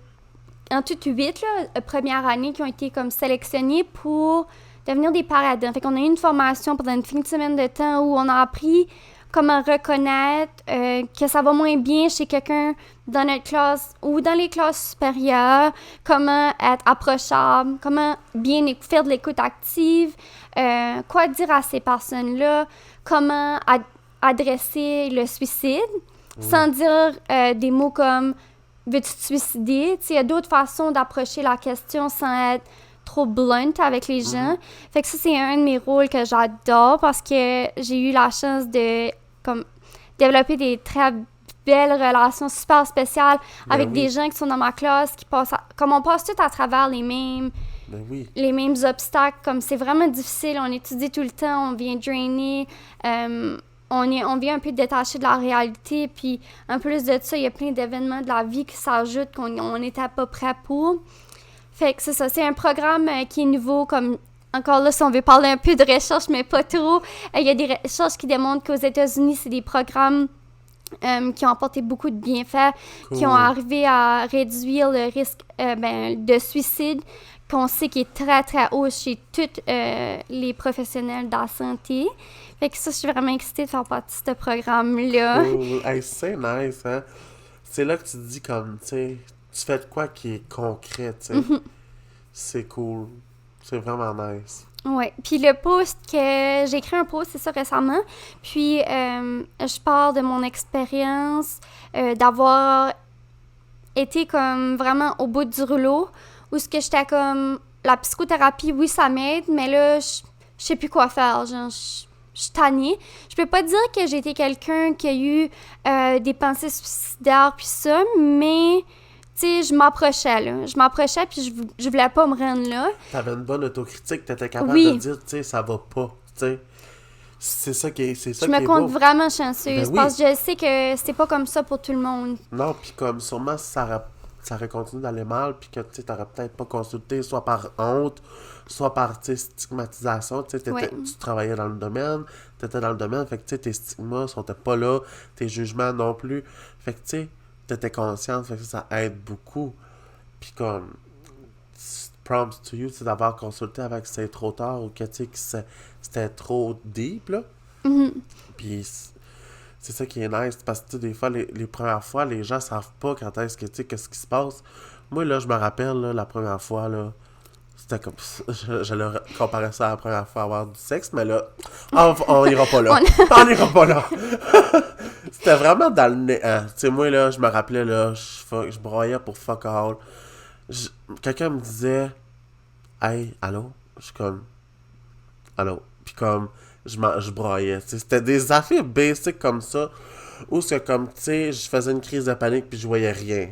en tout 8, là, première année, qui ont été comme sélectionnés pour devenir des pères aidants. Fait qu'on a eu une formation pendant une fin de semaine de temps où on a appris comment reconnaître que ça va moins bien chez quelqu'un dans notre classe ou dans les classes supérieures, comment être approchable, comment bien faire de l'écoute active, quoi dire à ces personnes-là, comment adresser le suicide, sans dire des mots comme « veux-tu te suicider ?» Il y a d'autres façons d'approcher la question sans être trop blunt avec les gens. Fait que ça, c'est un de mes rôles que j'adore parce que j'ai eu la chance de comme développer des très belles relations super spéciales avec des gens qui sont dans ma classe, qui passent comme on passe tout à travers les mêmes obstacles, comme c'est vraiment difficile, on étudie tout le temps, on vient drainer, on vient un peu détaché de la réalité, puis en plus de ça, il y a plein d'événements de la vie qui s'ajoutent qu'on n'était pas prêt pour. Fait que c'est ça, c'est un programme qui est nouveau, comme encore là, si on veut parler un peu de recherche, mais pas trop. Il y a des recherches qui démontrent qu'aux États-Unis, c'est des programmes qui ont apporté beaucoup de bienfaits, qui ont arrivé à réduire le risque de suicide, qu'on sait qui est très, très haut chez tous les professionnels de la santé. Fait que ça, je suis vraiment excitée de faire partie de ce programme-là. Cool. Hey, c'est nice, hein? C'est là que tu te dis comme, tu sais, tu fais de quoi qui est concret, tu sais. C'est cool. C'est vraiment nice. Oui. Puis le post j'ai écrit un post, c'est ça, récemment. Puis je parle de mon expérience d'avoir été comme vraiment au bout du rouleau, où ce que j'étais comme, la psychothérapie, oui, ça m'aide, mais là, je sais plus quoi faire. Genre, je suis tannée. Je peux pas dire que j'ai été quelqu'un qui a eu des pensées suicidaires puis ça, mais... Tu sais, je m'approchais, puis je voulais pas me rendre là. T'avais une bonne autocritique, t'étais capable de dire, tu sais, ça va pas, tu sais. C'est ça qui est Je me compte vraiment chanceuse, parce que je sais que c'est pas comme ça pour tout le monde. Non, puis comme sûrement si ça aurait continué d'aller mal, puis que, tu sais, t'aurais peut-être pas consulté, soit par honte, soit par, tu sais, stigmatisation, tu sais, tu travaillais dans le domaine, t'étais dans le domaine, fait que, tu sais, tes stigmas sont pas là, tes jugements non plus, fait que, tu sais, t'étais consciente, fait que ça aide beaucoup. Puis comme, prompts to you, c'est d'avoir consulté avec c'est trop tard ou que tu sais que c'était trop deep, là. Puis c'est ça qui est nice, parce que des fois, les premières fois, les gens savent pas quand est-ce que, tu sais, qu'est-ce qui se passe. Moi, là, je me rappelle, là, la première fois, là, C'était comme... Je le comparais ça à la première fois avoir du sexe, mais là, on ira pas là. On ira pas là. C'était vraiment dans le néant. Tu sais, moi, là, je me rappelais, là, je broyais pour fuck all. Quelqu'un me disait, « Hey, allô? » Je suis comme, « Allô? » Puis comme, je broyais. Tu sais, c'était des affaires basiques comme ça, où c'est comme, tu sais, je faisais une crise de panique puis je voyais rien.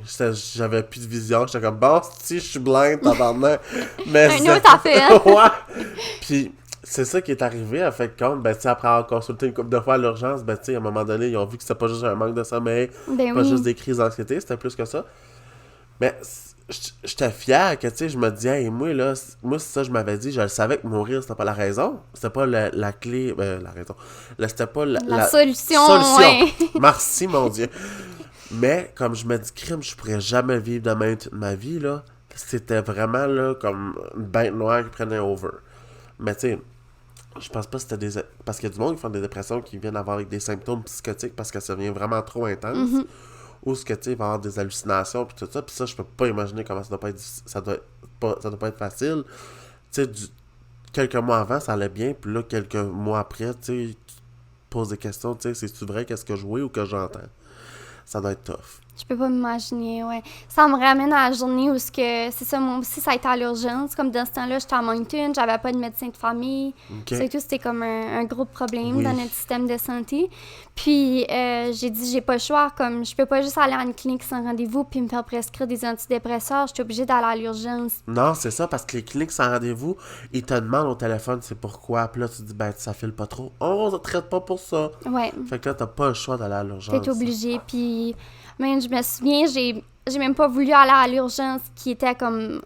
J'avais plus de vision. J'étais comme, bon, si je suis blind, tabarnak. Mais une autre affaire. Ouais. Puis c'est ça qui est arrivé, à fait compte, ben, tu sais, après avoir consulté une couple de fois à l'urgence, ben, tu sais, à un moment donné, ils ont vu que c'était pas juste un manque de sommeil, pas juste des crises d'anxiété, c'était plus que ça. Mais j'étais fier que, tu sais, je me disais, hey, moi, c'est ça, je m'avais dit, je le savais que mourir, c'était pas la raison. C'était pas la clé, la raison. C'était pas la solution. Ouais. Merci, mon Dieu. Mais, comme je me dis, crime, je pourrais jamais vivre de même toute ma vie, là. C'était vraiment, là, comme une bête noire qui prenait over. Mais, tu sais, je pense pas que c'était des... Parce qu'il y a du monde qui font des dépressions qui viennent avoir avec des symptômes psychotiques parce que ça devient vraiment trop intense. Mm-hmm. Ou ce que, tu sais, il va y avoir des hallucinations puis tout ça. Puis ça, je peux pas imaginer comment ça doit pas être... Ça doit pas être facile. Tu sais, quelques mois avant, ça allait bien. Puis là, quelques mois après, tu sais, tu te poses des questions. Tu sais, c'est-tu vrai qu'est-ce que je vois ou que j'entends? Ça doit être tough. Je peux pas m'imaginer, ouais. Ça me ramène à la journée où c'est ça, moi aussi, ça a été à l'urgence. Comme dans ce temps-là, j'étais à Moncton, j'avais pas de médecin de famille. Okay. C'est tout, c'était comme un gros problème Oui. dans notre système de santé. Puis, j'ai dit, j'ai pas le choix. Comme, je peux pas juste aller à une clinique sans rendez-vous puis me faire prescrire des antidépresseurs. J'étais obligée d'aller à l'urgence. Non, c'est ça, parce que les cliniques sans rendez-vous, ils te demandent au téléphone c'est pourquoi. Puis là, tu te dis, ben, ça file pas trop. On ne traite pas pour ça. Ouais. Fait que là, t'as pas le choix d'aller à l'urgence. T'es obligée. Puis, même, je me souviens, j'ai même pas voulu aller à l'urgence qui était comme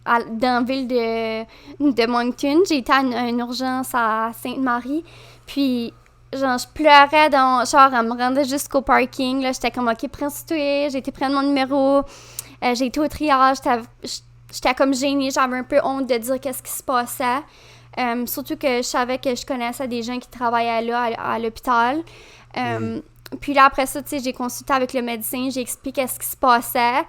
dans la ville de Moncton. J'ai été à une urgence à Sainte-Marie. Puis, genre, je pleurais genre, elle me rendait jusqu'au parking. Là, j'étais comme, OK, prends-toi. J'ai été prendre mon numéro. J'ai été au triage. J'étais comme gênée. J'avais un peu honte de dire qu'est-ce qui se passait. Surtout que je savais que je connaissais des gens qui travaillaient là, à l'hôpital. Puis là, après ça, tu sais, j'ai consulté avec le médecin. J'ai expliqué ce qui se passait.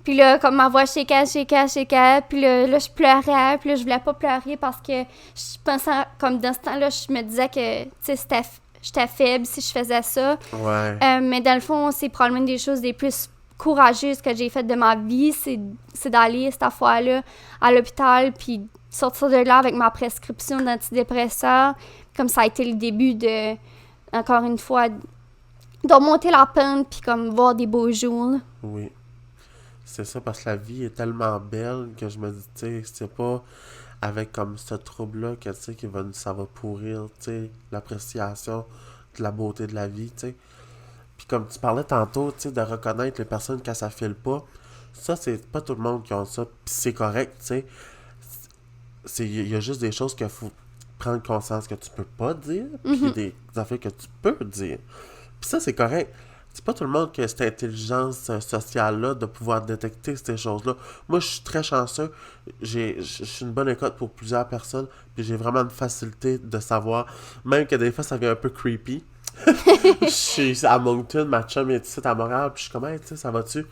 Puis là, comme ma voix shakeait. Puis là, je pleurais. Puis là, je voulais pas pleurer parce que je pensais, comme dans ce temps-là, je me disais que, tu sais, j'étais faible si je faisais ça. Ouais. Mais dans le fond, c'est probablement une des choses les plus courageuses que j'ai faites de ma vie. C'est d'aller, cette fois-là, à l'hôpital, puis sortir de là avec ma prescription d'antidépresseurs. Comme ça a été le début de, encore une fois, de remonter la pente, puis comme voir des beaux jours. Là. Oui. C'est ça, parce que la vie est tellement belle que je me dis, tu sais, c'est pas avec comme ce trouble-là que, tu sais, ça va pourrir, tu sais, l'appréciation de la beauté de la vie, tu sais. Puis comme tu parlais tantôt, tu sais, de reconnaître les personnes quand ça file pas, ça, c'est pas tout le monde qui a ça, puis c'est correct, tu sais. Il y a juste des choses qu'il faut prendre conscience que tu peux pas dire, puis des affaires que tu peux dire. Puis ça, c'est correct. C'est pas tout le monde qui a cette intelligence sociale-là de pouvoir détecter ces choses-là. Moi, je suis très chanceux. Je suis une bonne écoute pour plusieurs personnes. Puis j'ai vraiment une facilité de savoir. Même que des fois, ça devient un peu creepy. Je suis à Moncton, ma chum est ici à Montréal. Puis je suis comme, hey, tu sais, ça va-tu?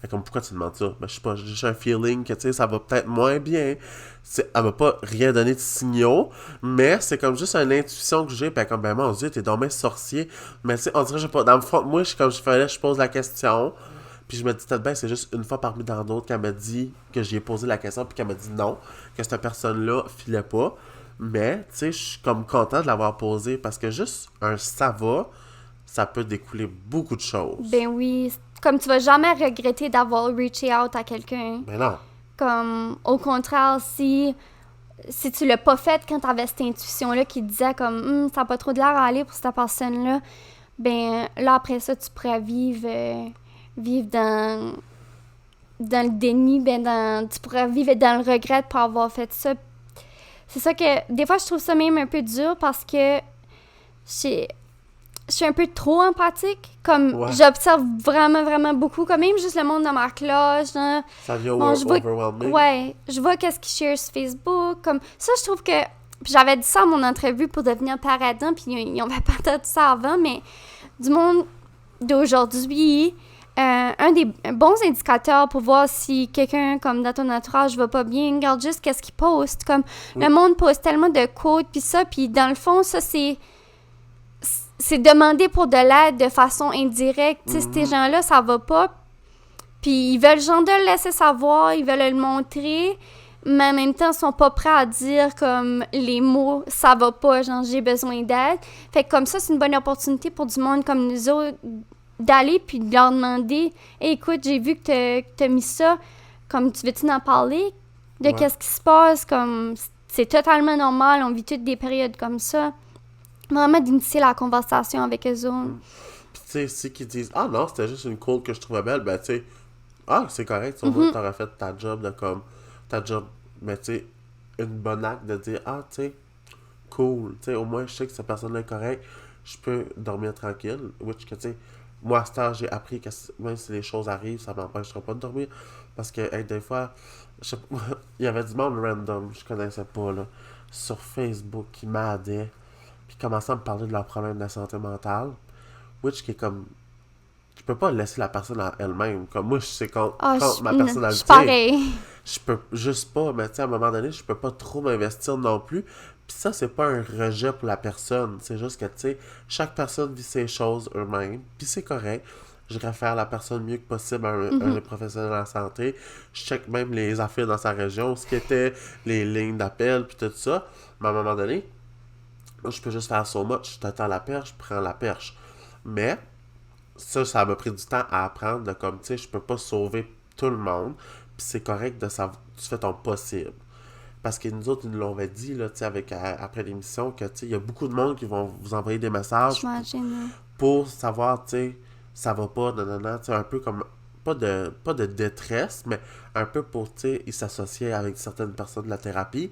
Elle est comme, pourquoi tu demandes ça? Ben, je sais pas, j'ai juste un feeling que, tu sais, ça va peut-être moins bien. Elle m'a pas rien donné de signaux, mais c'est comme juste une intuition que j'ai, puis elle est comme, ben, mon Dieu, t'es donc bien sorcier. Mais, tu sais, on dirait, je sais pas, dans le fond, moi, je pose la question, puis je me dis, peut-être bien, c'est juste une fois parmi dans d'autres qu'elle m'a dit, que j'y ai posé la question, puis qu'elle m'a dit non, que cette personne-là filait pas. Mais, tu sais, je suis comme content de l'avoir posé, parce que juste un ça va, ça peut découler beaucoup de choses. Ben oui, comme tu vas jamais regretter d'avoir reaché out à quelqu'un. Ben non. Comme, au contraire, si tu l'as pas fait quand t'avais cette intuition-là qui te disait comme, ça n'a pas trop de l'air à aller pour cette personne-là, ben là, après ça, tu pourrais vivre dans le déni, tu pourrais vivre dans le regret pour avoir fait ça. C'est ça que, des fois, je trouve ça même un peu dur parce que je suis un peu trop empathique. Comme, j'observe vraiment, vraiment beaucoup. Comme même juste le monde dans ma classe. Genre, ça vient overwhelming. Ouais, je vois qu'est-ce qu'ils share sur Facebook. Comme, ça, je trouve que... Puis j'avais dit ça à mon entrevue pour devenir paradin, puis ils n'avaient pas entendu ça avant, mais du monde d'aujourd'hui, un des bons indicateurs pour voir si quelqu'un, comme dans ton entourage, va pas bien, regarde juste qu'est-ce qu'il poste. Comme, le monde poste tellement de quotes, puis ça, puis dans le fond, ça, c'est demander pour de l'aide de façon indirecte. Tu sais, ces gens-là, ça va pas. Puis ils veulent genre de le laisser savoir, ils veulent le montrer, mais en même temps, ils sont pas prêts à dire comme les mots « ça va pas, genre j'ai besoin d'aide ». Fait que comme ça, c'est une bonne opportunité pour du monde comme nous autres d'aller puis de leur demander « Hey, écoute, j'ai vu que t'as mis ça, comme tu veux-tu en parler? De qu'est-ce qui se passe? » Comme c'est totalement normal, on vit toutes des périodes comme ça. Vraiment d'initier la conversation avec eux autres. Puis tu sais, si qu'ils disent « Ah non, c'était juste une quote que je trouvais belle », ben tu sais, ah, c'est correct, au moins t'aurais fait ta job de comme, ta job, mais tu sais, une bonne acte de dire « Ah, tu sais, cool, tu sais, au moins je sais que cette personne-là est correcte, je peux dormir tranquille », which que tu sais, moi à ce temps, j'ai appris que même si les choses arrivent, ça m'empêchera pas de dormir, parce que, hey, des fois, je sais pas, il y avait du monde random, je connaissais pas, là, sur Facebook qui m'aidait, puis commençait à me parler de leurs problèmes de santé mentale, which qui est comme, je peux pas laisser la personne à elle-même. Comme moi, je sais contre ma personnalité. Je suis pareil. Je peux juste pas, mais tu sais, à un moment donné, je peux pas trop m'investir non plus. Puis ça, c'est pas un rejet pour la personne. C'est juste que, tu sais, chaque personne vit ses choses eux-mêmes. Puis c'est correct. Je réfère la personne mieux que possible à un professionnel de la santé. Je check même les affaires dans sa région, ce qui était les lignes d'appel, puis tout ça. Mais à un moment donné, moi, je peux juste faire so much. Je t'attends la perche, je prends la perche. Mais ça m'a pris du temps à apprendre de comme, tu sais, je peux pas sauver tout le monde, puis c'est correct de savoir, tu fais ton possible. Parce que nous autres, ils nous l'ont dit, là, tu sais, après l'émission, que, tu sais, il y a beaucoup de monde qui vont vous envoyer des messages pour savoir, tu sais, ça va pas, nanana, tu sais, un peu comme, pas de détresse, mais un peu pour, tu sais, ils s'associaient avec certaines personnes de la thérapie,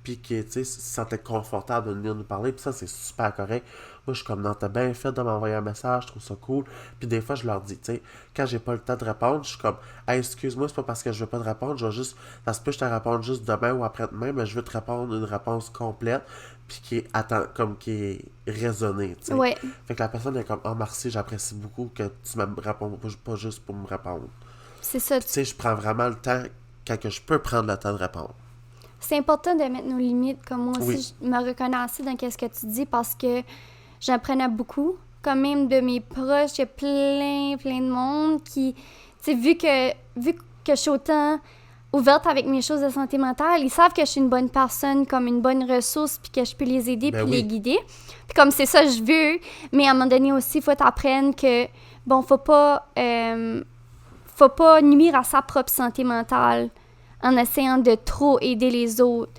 puis qui, tu sais, se sentaient confortables de venir nous parler, puis ça, c'est super correct. Moi, je suis comme, non, t'as bien fait de m'envoyer un message, je trouve ça cool. Puis des fois, je leur dis, tu sais, quand j'ai pas le temps de répondre, je suis comme, hey, excuse-moi, c'est pas parce que je veux pas te répondre, je vais juste, ça se peut que je te réponde juste demain ou après-demain, mais je veux te répondre une réponse complète, puis qui est, qui est raisonnée, tu sais. Ouais. Fait que la personne est comme, oh, merci, j'apprécie beaucoup que tu me réponds pas juste pour me répondre. C'est ça. Tu sais, je prends vraiment le temps, quand que je peux prendre le temps de répondre. C'est important de mettre nos limites, comme moi aussi, je me reconnais assez dans ce que tu dis, parce que j'apprenais beaucoup, quand même de mes proches, il y a plein de monde qui, tu sais, vu que je suis autant ouverte avec mes choses de santé mentale, ils savent que je suis une bonne personne, comme une bonne ressource, puis que je peux les aider, puis les guider. Puis comme c'est ça, je veux, mais à un moment donné aussi, il faut t'apprendre que, bon, faut pas nuire à sa propre santé mentale en essayant de trop aider les autres.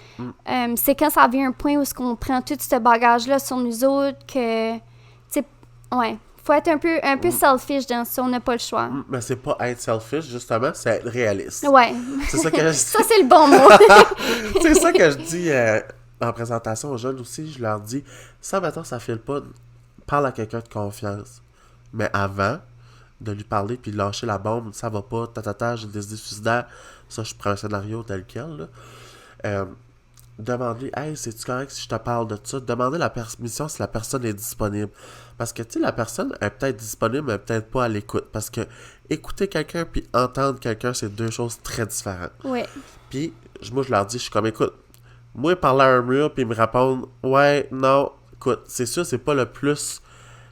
C'est quand ça vient un point où on prend tout ce bagage-là sur nous autres que, tu sais, ouais, faut être un peu selfish dans ça, on n'a pas le choix. Mais c'est pas être selfish, justement, c'est être réaliste. Ouais. C'est ça que je dis. Ça, c'est le bon mot. C'est ça que je dis en présentation aux jeunes aussi, je leur dis, ça, maintenant, ça file pas, parle à quelqu'un de confiance. Mais avant de lui parler puis de lâcher la bombe, ça va pas, j'ai des idées suicidaires, ça, je prends un scénario tel quel, là. Demande-lui, hey, c'est-tu correct si je te parle de ça? Demandez la permission si la personne est disponible. Parce que, tu sais, la personne est peut-être disponible, mais peut-être pas à l'écoute. Parce que écouter quelqu'un puis entendre quelqu'un, c'est deux choses très différentes. Ouais. Puis, moi, je leur dis, je suis comme, écoute, moi, parler à un mur puis me répondre, ouais, non, écoute, c'est sûr, c'est pas le plus,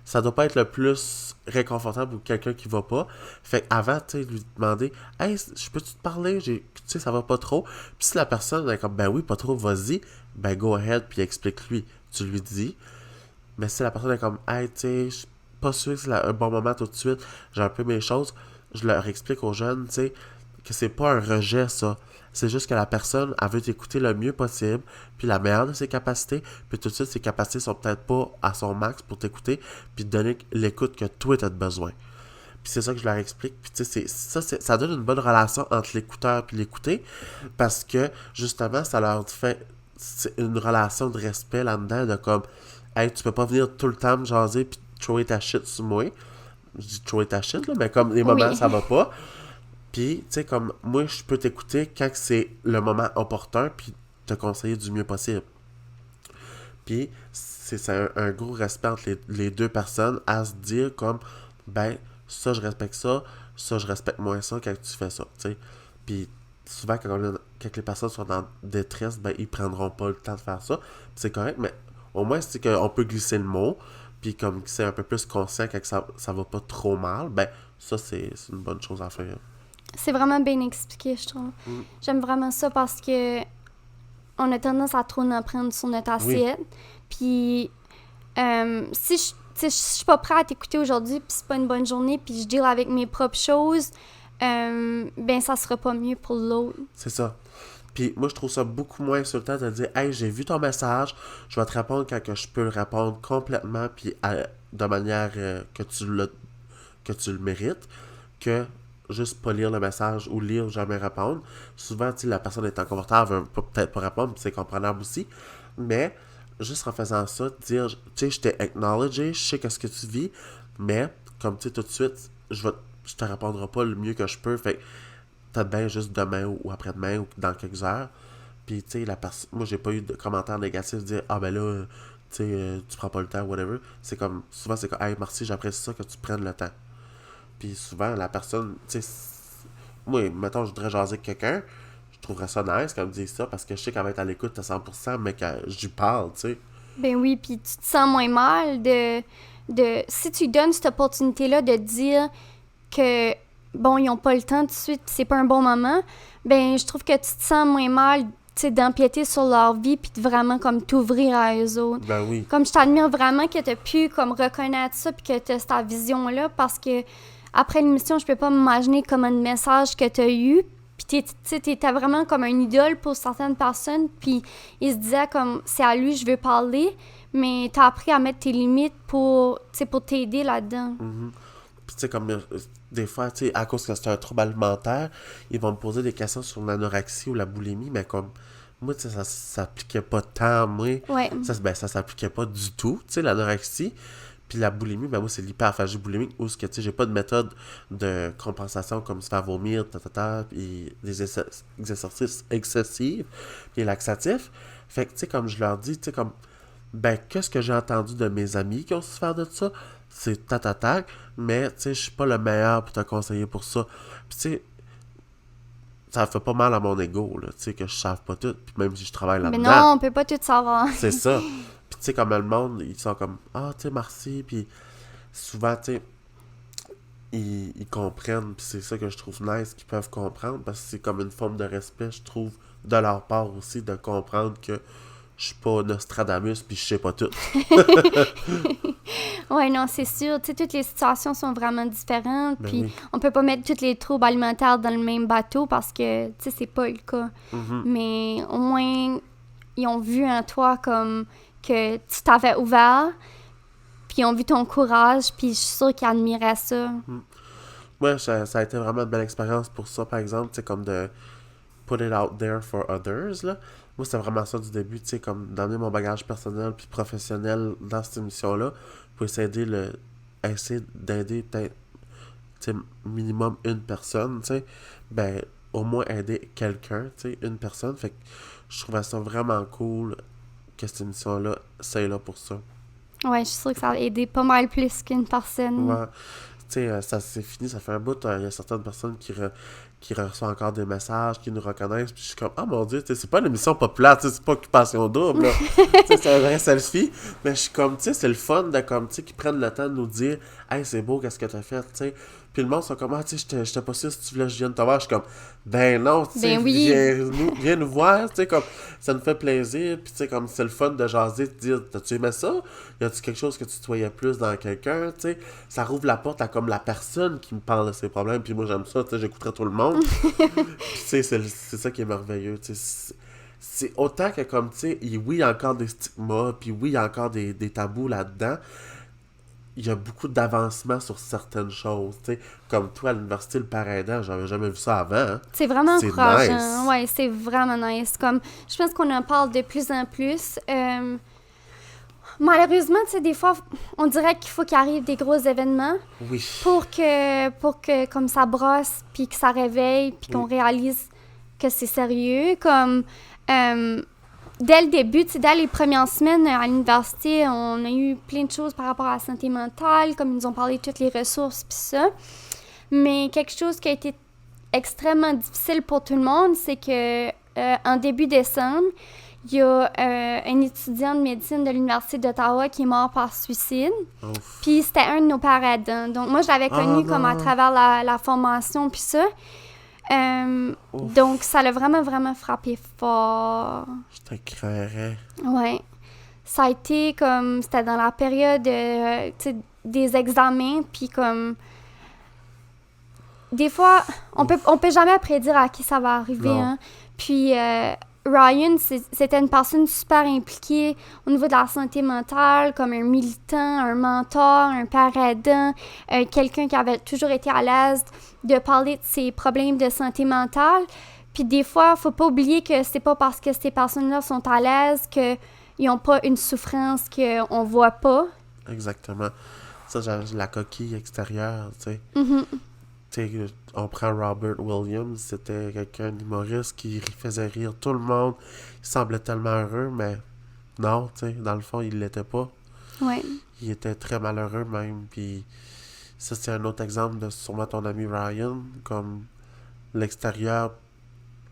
ça doit pas être le plus réconfortable pour quelqu'un qui va pas. Fait qu'avant, tu sais, lui demander, hey, je peux-tu te parler? Tu sais, ça va pas trop. Puis si la personne est comme, ben oui, pas trop, vas-y, ben go ahead, puis explique-lui. Tu lui dis. Mais si la personne est comme, hey, tu sais, je suis pas sûr que c'est un bon moment tout de suite, j'ai un peu mes choses, je leur explique aux jeunes, tu sais, que c'est pas un rejet, ça. C'est juste que la personne, elle veut t'écouter le mieux possible, puis la meilleure de ses capacités, puis tout de suite, ses capacités sont peut-être pas à son max pour t'écouter, puis te donner l'écoute que toi, t'as besoin. Puis c'est ça que je leur explique, puis tu sais, ça donne une bonne relation entre l'écouteur puis l'écouté, parce que, justement, ça leur fait une relation de respect là-dedans, de comme, hey, tu peux pas venir tout le temps me jaser, puis thrower ta shit sur moi. Je dis thrower ta shit, là, mais comme les moments, ça va pas. Puis, tu sais, comme, moi, je peux t'écouter quand c'est le moment opportun, puis te conseiller du mieux possible. Puis, c'est un gros respect entre les deux personnes à se dire comme, ben, ça, je respecte ça ça, je respecte moins ça quand tu fais ça, tu sais. Puis souvent, quand les personnes sont en détresse, ben, ils prendront pas le temps de faire ça. Puis c'est correct, mais au moins, c'est qu'on peut glisser le mot, puis comme c'est un peu plus conscient quand ça va pas trop mal, ben, ça, c'est une bonne chose à faire. C'est vraiment bien expliqué, je trouve. J'aime vraiment ça parce que on a tendance à trop en prendre sur notre assiette. Puis, si je suis pas prête à t'écouter aujourd'hui, puis c'est pas une bonne journée, puis je deal avec mes propres choses, ben ça sera pas mieux pour l'autre. C'est ça. Puis moi, je trouve ça beaucoup moins insultant de dire « Hey, j'ai vu ton message, je vais te répondre quand que je peux le répondre complètement, puis de manière que tu le mérites, que juste pas lire le message ou lire ou jamais répondre. » Souvent, la personne est inconfortable, veut peut-être pas répondre, puis c'est comprenable aussi, mais juste en faisant ça, dire « Tu sais, je t'ai acknowledgé, je sais qu'est-ce que tu vis, mais comme tu sais, tout de suite, je te répondrai pas le mieux que je peux, fait peut-être bien juste demain ou après-demain ou dans quelques heures. » Puis, tu sais, moi, j'ai pas eu de commentaires négatifs de dire « Ah, ben là, tu sais, tu prends pas le temps, whatever. » C'est comme, souvent, c'est comme « Hey, merci, j'apprécie ça que tu prennes le temps. » Puis souvent, la personne, tu sais, moi, mettons, je voudrais jaser avec quelqu'un, je trouverais ça nice qu'elle me dise ça parce que je sais qu'elle va être à l'écoute à 100%, mais que je lui parle, tu sais. Ben oui, puis tu te sens moins mal de si tu donnes cette opportunité-là de dire que, bon, ils ont pas le temps tout de suite, c'est pas un bon moment, ben je trouve que tu te sens moins mal, tu sais, d'empiéter sur leur vie puis de vraiment comme t'ouvrir à eux autres. Ben oui. Comme je t'admire vraiment que t'as pu comme reconnaître ça puis que t'as cette vision-là parce que après l'émission, je peux pas m'imaginer comme un message que t'as eu. Puis t'étais vraiment comme un idole pour certaines personnes. Puis il se disait comme, c'est à lui je veux parler. Mais t'as appris à mettre tes limites pour t'aider là-dedans. Puis tu sais, comme des fois, tu sais, à cause que c'est un trouble alimentaire, ils vont me poser des questions sur l'anorexie ou la boulimie, mais comme moi, tu sais, ça s'appliquait pas tant, moi. Ouais. Ça s'appliquait pas du tout, tu sais, l'anorexie. Puis la boulimie, ben moi, c'est l'hyperphagie boulimique où, tu sais, j'ai pas de méthode de compensation comme se faire vomir, puis des exercices excessifs, puis laxatifs. Fait que, tu sais, comme je leur dis, tu sais, comme, ben, qu'est-ce que j'ai entendu de mes amis qui ont souffert de ça? C'est tatatac, mais, tu sais, je suis pas le meilleur pour te conseiller pour ça. Puis, tu sais, ça fait pas mal à mon ego, là, tu sais, que je ne pas tout, puis même si je travaille là-dedans. Mais non, on peut pas tout savoir. C'est ça. Puis, tu sais, comme le monde, ils sont comme, ah, tu sais, merci, puis souvent, tu sais, ils comprennent, puis c'est ça que je trouve nice, qu'ils peuvent comprendre, parce que c'est comme une forme de respect, je trouve, de leur part aussi, de comprendre que je suis pas Nostradamus, puis je sais pas tout. Ouais, non, c'est sûr. Tu sais, toutes les situations sont vraiment différentes. Ben Puis oui. on peut pas mettre tous les troubles alimentaires dans le même bateau parce que, tu sais, c'est pas le cas. Mais au moins, ils ont vu en toi comme que tu t'avais ouvert, puis ils ont vu ton courage, puis je suis sûre qu'ils admiraient ça. Moi, ça a été vraiment une belle expérience pour ça, par exemple, tu sais, comme de put it out there for others, là. Moi, c'était vraiment ça du début, tu sais, comme d'amener mon bagage personnel puis professionnel dans cette émission-là pour essayer d'aider peut-être, tu sais, minimum une personne, tu sais, ben, au moins aider quelqu'un, tu sais, une personne. Fait que je trouvais ça vraiment cool que cette émission-là, c'est là pour ça. Ouais, je suis sûre que ça a aidé pas mal plus qu'une personne. Ouais. Tu sais, ça c'est fini, ça fait un bout. Il y a certaines personnes qui reçoivent encore des messages, qui nous reconnaissent. Puis je suis comme, ah mon Dieu, c'est pas une émission populaire, c'est pas Occupation Double. C'est un vrai selfie. Mais je suis comme, tu sais, c'est le fun de comme, tu sais, qu'ils prennent le temps de nous dire, hey, c'est beau, qu'est-ce que t'as fait, tu sais. Puis le monde sont comme, ah, tu sais, j'étais pas sûr si tu voulais que je vienne te voir. Je suis comme, ben non, tu sais, Ben oui. viens nous voir, tu sais, comme, ça nous fait plaisir. Puis tu sais, comme, c'est le fun de jaser, de dire, t'as-tu aimé ça? Y a-tu quelque chose que tu te voyais plus dans quelqu'un, tu sais? Ça rouvre la porte à comme la personne qui me parle de ses problèmes. Puis moi, j'aime ça, tu sais, j'écouterai tout le monde. Puis tu sais, c'est ça qui est merveilleux, tu sais. C'est autant que comme, tu sais, oui, il y a encore des stigmas, puis oui, il y a encore des tabous là-dedans. Il y a beaucoup d'avancement sur certaines choses, tu sais. Comme toi, à l'université, le parrainage, j'avais jamais vu ça avant. Hein? C'est vraiment C'est encourageant. nice. Ouais, c'est vraiment nice. Comme, je pense qu'on en parle de plus en plus. Malheureusement, tu sais, des fois, on dirait qu'il faut qu'il arrive des gros événements Oui. pour que comme ça brosse, puis que ça réveille, puis qu'on réalise que c'est sérieux. Comme, dès le début, tu sais, dès les premières semaines à l'université, on a eu plein de choses par rapport à la santé mentale, comme ils nous ont parlé de toutes les ressources, puis ça. Mais quelque chose qui a été extrêmement difficile pour tout le monde, c'est que en début décembre, il y a un étudiant de médecine de l'Université d'Ottawa qui est mort par suicide. Ouf. Puis c'était un de nos pères aidants. Donc moi, je l'avais connu comme à travers la formation puis ça. Donc ça l'a vraiment, vraiment frappé fort. Je te créerais. Ouais. Ça a été comme... C'était dans la période des examens, puis comme... Des fois, on peut jamais prédire à qui ça va arriver, hein. Puis Ryan, c'était une personne super impliquée au niveau de la santé mentale, comme un militant, un mentor, un père aidant, quelqu'un qui avait toujours été à l'aise de parler de ses problèmes de santé mentale. Puis des fois, faut pas oublier que c'est pas parce que ces personnes-là sont à l'aise qu'ils n'ont pas une souffrance qu'on voit pas. Exactement. Ça, j'ai la coquille extérieure, tu sais. Mm-hmm. Tu sais, on prend Robert Williams, c'était quelqu'un d'humoriste qui faisait rire tout le monde. Il semblait tellement heureux, mais non, tu sais, dans le fond, il l'était pas. Ouais. Il était très malheureux même, puis ça, c'est un autre exemple de sûrement ton ami Ryan, comme l'extérieur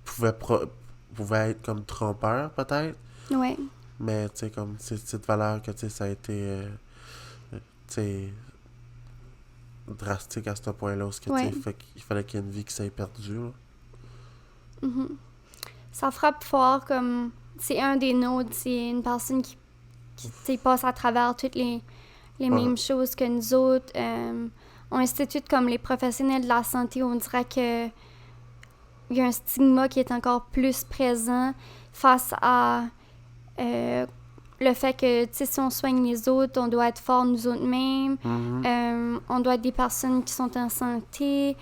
pouvait être comme trompeur, peut-être. Ouais. Mais, tu sais, comme, c'est de valeur que, tu sais, ça a été, tu sais, drastique à ce point-là, parce que, tu sais, il fallait qu'il y ait une vie qui s'est perdue, là. Mm-hmm. Ça frappe fort, comme, c'est un des nôtres, c'est une personne qui tu sais, passe à travers toutes les mêmes choses que nous autres. On institue comme les professionnels de la santé, on dirait que il y a un stigma qui est encore plus présent face à le fait que, tu sais, si on soigne les autres, on doit être fort nous autres mêmes. Mm-hmm. On doit être des personnes qui sont en santé.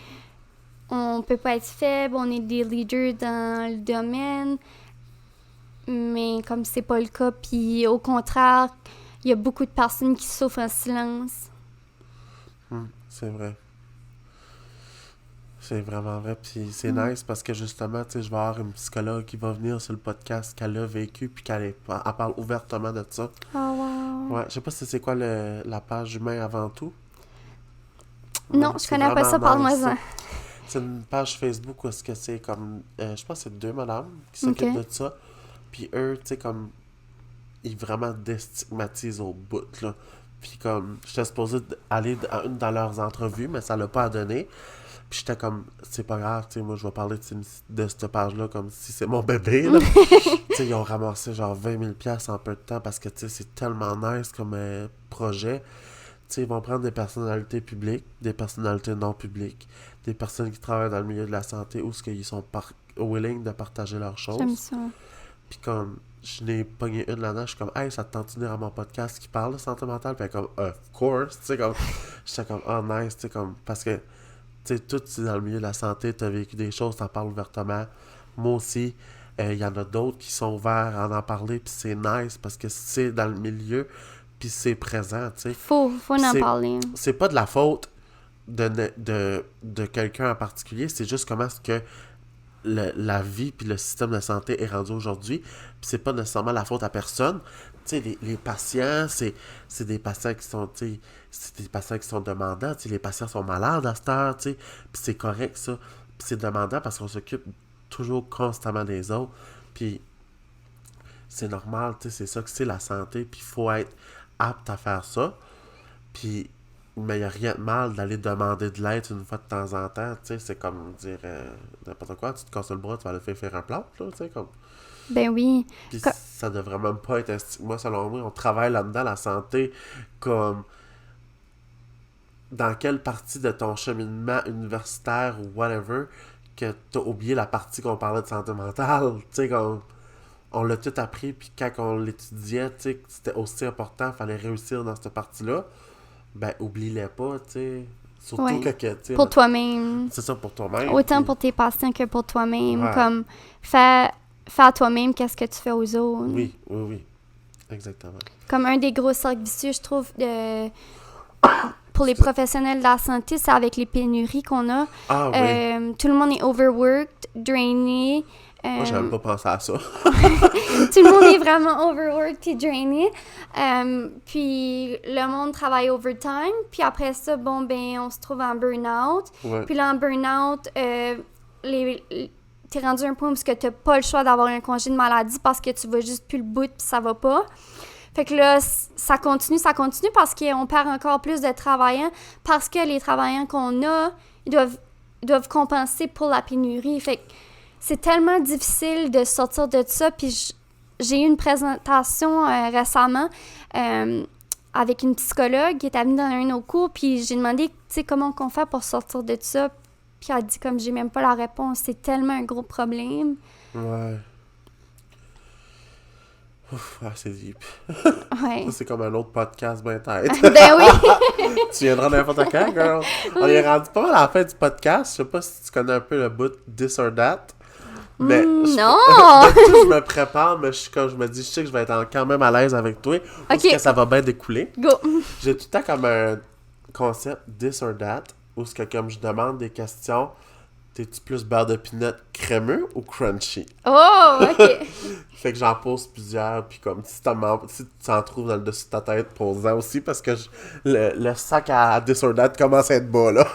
On peut pas être faible. On est des leaders dans le domaine. Mais comme c'est pas le cas, puis au contraire, il y a beaucoup de personnes qui souffrent en silence. C'est vrai. C'est vraiment vrai, puis c'est nice parce que justement, tu sais, je vais avoir une psychologue qui va venir sur le podcast qu'elle a vécu, puis elle parle ouvertement de ça. Oh wow! Ouais, je sais pas si c'est quoi la page Humain avant tout. Non, je connais pas ça, parle-moi-en. C'est une page Facebook où est-ce que c'est comme, je pense que c'est 2 madames qui s'occupent de ça, puis eux, tu sais, comme, ils vraiment déstigmatisent au bout, là. Puis comme, j'étais supposé aller à une dans leurs entrevues, mais ça l'a pas donné. Puis j'étais comme, c'est pas grave, tu sais, moi je vais parler de cette page-là comme si c'est mon bébé, là. Tu sais, ils ont ramassé genre 20 000 $ en peu de temps parce que, tu sais, c'est tellement nice comme projet. Tu sais, ils vont prendre des personnalités publiques, des personnalités non publiques, des personnes qui travaillent dans le milieu de la santé ou ce qu'ils sont willing de partager leurs choses. J'aime ça. Puis comme, je n'ai pogné une là-dedans, je suis comme, hey, ça te tente de venir à mon podcast qui parle de santé mentale? Puis elle est comme, of course, tu sais, comme, j'étais comme, oh nice, tu sais, comme, parce que, tu sais, tout dans le milieu de la santé, tu as vécu des choses, t'en parles ouvertement. Moi aussi, il y en a d'autres qui sont ouverts à en parler, puis c'est nice parce que c'est dans le milieu, puis c'est présent, tu sais. Faut en parler. C'est pas de la faute de quelqu'un en particulier, c'est juste comment est-ce que la vie puis le système de santé est rendu aujourd'hui, puis c'est pas nécessairement la faute à personne. Tu sais, les patients, c'est des patients qui sont, tu sais, c'est des patients qui sont demandants, tu sais, les patients sont malades à cette heure, tu sais, puis c'est correct, ça. Puis c'est demandant parce qu'on s'occupe toujours constamment des autres, puis c'est normal, tu sais, c'est ça que c'est la santé, puis il faut être apte à faire ça, puis mais il n'y a rien de mal d'aller demander de l'aide une fois de temps en temps, tu sais, c'est comme dire n'importe quoi, tu te casses le bras, tu vas aller faire un plâtre, là, tu sais, comme... Ben oui. Puis ça devrait même pas être un stigma, selon moi. On travaille là-dedans, la santé, comme dans quelle partie de ton cheminement universitaire ou whatever que t'as oublié la partie qu'on parlait de santé mentale. Tu sais, comme on l'a tout appris, puis quand on l'étudiait, tu sais, c'était aussi important, fallait réussir dans cette partie-là. Ben, oublie-les pas, tu sais. Surtout que tu sais... Pour toi-même. C'est ça, pour toi-même. Autant puis... pour tes patients que pour toi-même. Comme, fais à toi-même qu'est-ce que tu fais aux autres. Oui. Exactement. Comme un des gros cercles vicieux, je trouve, pour les professionnels de la santé, c'est avec les pénuries qu'on a. Ah oui. Tout le monde est overworked, drainé. Moi, j'aime pas penser à ça. Tout le monde est vraiment overworked et drainé. Puis le monde travaille overtime. Puis après ça, bon, ben, on se trouve en burn-out. Ouais. Puis là, en burn-out, t'es rendu à un point où t'as pas le choix d'avoir un congé de maladie parce que tu vas juste plus le bout puis ça va pas. Fait que là, ça continue parce qu'on perd encore plus de travaillants parce que les travaillants qu'on a, ils doivent compenser pour la pénurie. Fait que c'est tellement difficile de sortir de ça. Puis j'ai eu une présentation récemment avec une psychologue qui est venue dans un de nos cours. Puis j'ai demandé, tu sais, comment on fait pour sortir de ça. Puis elle a dit, comme j'ai même pas la réponse, c'est tellement un gros problème. Ouais. Ouf, c'est deep. Ouais. Ça, c'est comme un autre podcast ben tête. Ben oui! Tu viendras n'importe quand, girl. On est rendu pas mal à la fin du podcast. Je sais pas si tu connais un peu le bout This or That. Mais non! je me prépare, mais je me dis, je sais que je vais être quand même à l'aise avec toi. Parce que ça va bien découler. Go! J'ai tout le temps comme un concept This or That, où ce que comme je demande des questions, t'es-tu plus beurre de peanut crémeux ou crunchy? Oh, ok. Fait que j'en pose plusieurs, puis comme si tu en trouves dans le dessus de ta tête, pose-en aussi, parce que le sac à This or That commence à être bas, là.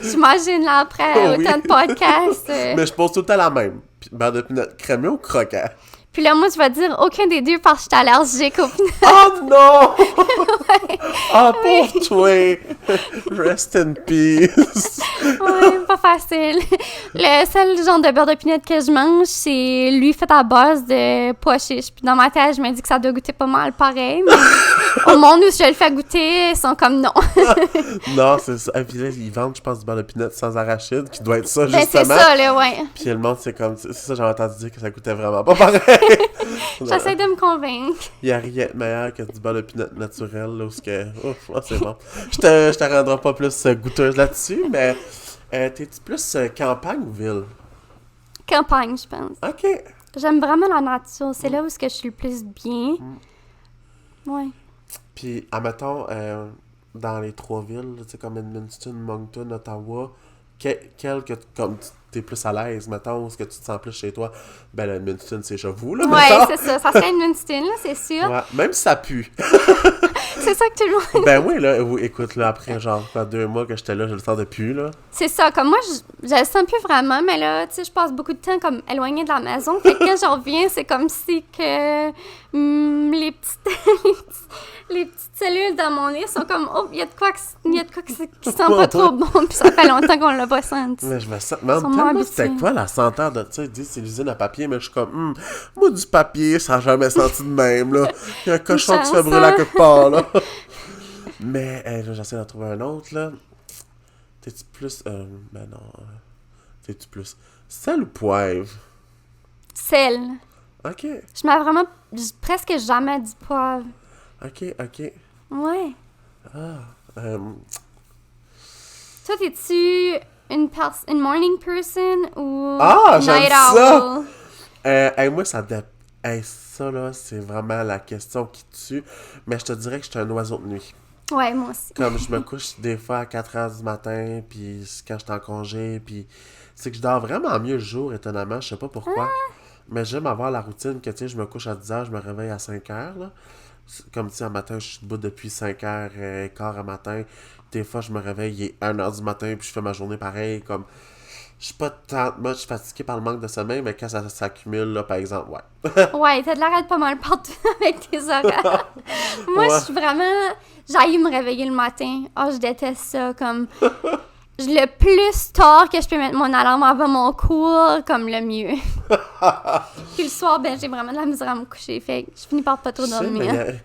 J'imagine là après Oui. autant de podcasts. Mais je pose tout le temps la même. Beurre de peanut crémeux ou croquant? Puis là, moi, je vais dire aucun des deux parce que je suis allergique au peanut. Oh non! Ah, pauvre toi! Rest in peace! Ouais, pas facile. Le seul genre de beurre de peanut que je mange, c'est lui fait à base de pois chiches. Puis dans ma tête, je me dis que ça doit goûter pas mal pareil. Mais au monde où je le fais goûter, ils sont comme non. Non, c'est ça. Et puis là, ils vendent, je pense, du beurre de peanut sans arachide, qui doit être ça, Ben, justement. c'est ça, là, ouais. Puis le monde, c'est comme... C'est ça, j'ai entendu dire que ça coûtait vraiment pas pareil. J'essaie de me convaincre. Il n'y a rien de meilleur que du beurre de peanut naturel, là, où ouf, c'est bon. Je te rendrai pas plus goûteuse là-dessus, mais t'es-tu plus campagne ou ville? Campagne, je pense. OK. J'aime vraiment la nature. C'est là où est-ce que je suis le plus bien. Ouais. Puis, admettons, dans les trois villes, tu sais, comme Edmundston, Moncton, Ottawa, quel que, comme t'es plus à l'aise, mettons, où est-ce que tu te sens plus chez toi? Ben, là, Edmundston, c'est chez vous, là, Ouais, mettons. c'est ça. Ça serait Edmundston, là, c'est sûr. Ouais, même si ça pue. C'est ça que tout le monde... Ben oui, là, écoute, là, après, genre, 2 mois que j'étais là, je le sens de plus, là. C'est ça. Comme moi, je le sens plus vraiment, mais là, tu sais, je passe beaucoup de temps comme éloignée de la maison. Fait que quand j'en reviens, c'est comme si que les petites cellules dans mon nez sont comme, oh, il y a de quoi qui sent pas trop bon, puis ça fait longtemps qu'on l'a pas senti. Mais je me sens... Mais en Ils sont même moins temps, moi, c'était habitués. quoi la senteur de... Tu sais, ils disent c'est l'usine à papier, mais je suis comme... moi, du papier, ça n'a jamais senti de même, là. Il y a un cochon qui se fait brûler à quelque part, là. Mais, là, j'essaie d'en trouver un autre, là. T'es-tu plus... ben non. T'es-tu plus... Sel ou poivre? Sel. OK. Je mets vraiment presque jamais du poivre. OK. Ouais. Ah. Toi, t'es-tu une morning person ou Ah, j'aime night ça! owl? Moi, ça dépend. Ça, là, c'est vraiment la question qui tue. Mais je te dirais que je suis un oiseau de nuit. Ouais, moi aussi. Comme je me couche des fois à 4h du matin, puis quand je suis en congé, puis c'est que je dors vraiment mieux le jour, étonnamment, je sais pas pourquoi. Mais j'aime avoir la routine que, tu sais, je me couche à 10h, je me réveille à 5h, là. Comme, tu sais, un matin, je suis debout depuis 5h15 à matin. Des fois, je me réveille, il est 1h du matin, puis je fais ma journée pareil, comme... Je suis pas tant... Moi, je suis fatigué par le manque de sommeil, mais quand ça s'accumule, là, par exemple, ouais. Ouais, t'as de l'arrêt pas mal partout avec tes horaires. Moi, Ouais. je suis vraiment... J'aille me réveiller le matin. Oh, je déteste ça, comme... Le plus tard que je peux mettre mon alarme avant mon cours, comme le mieux. Puis le soir, ben, j'ai vraiment de la misère à me coucher. Fait que je finis par pas trop Je sais, mais dormir.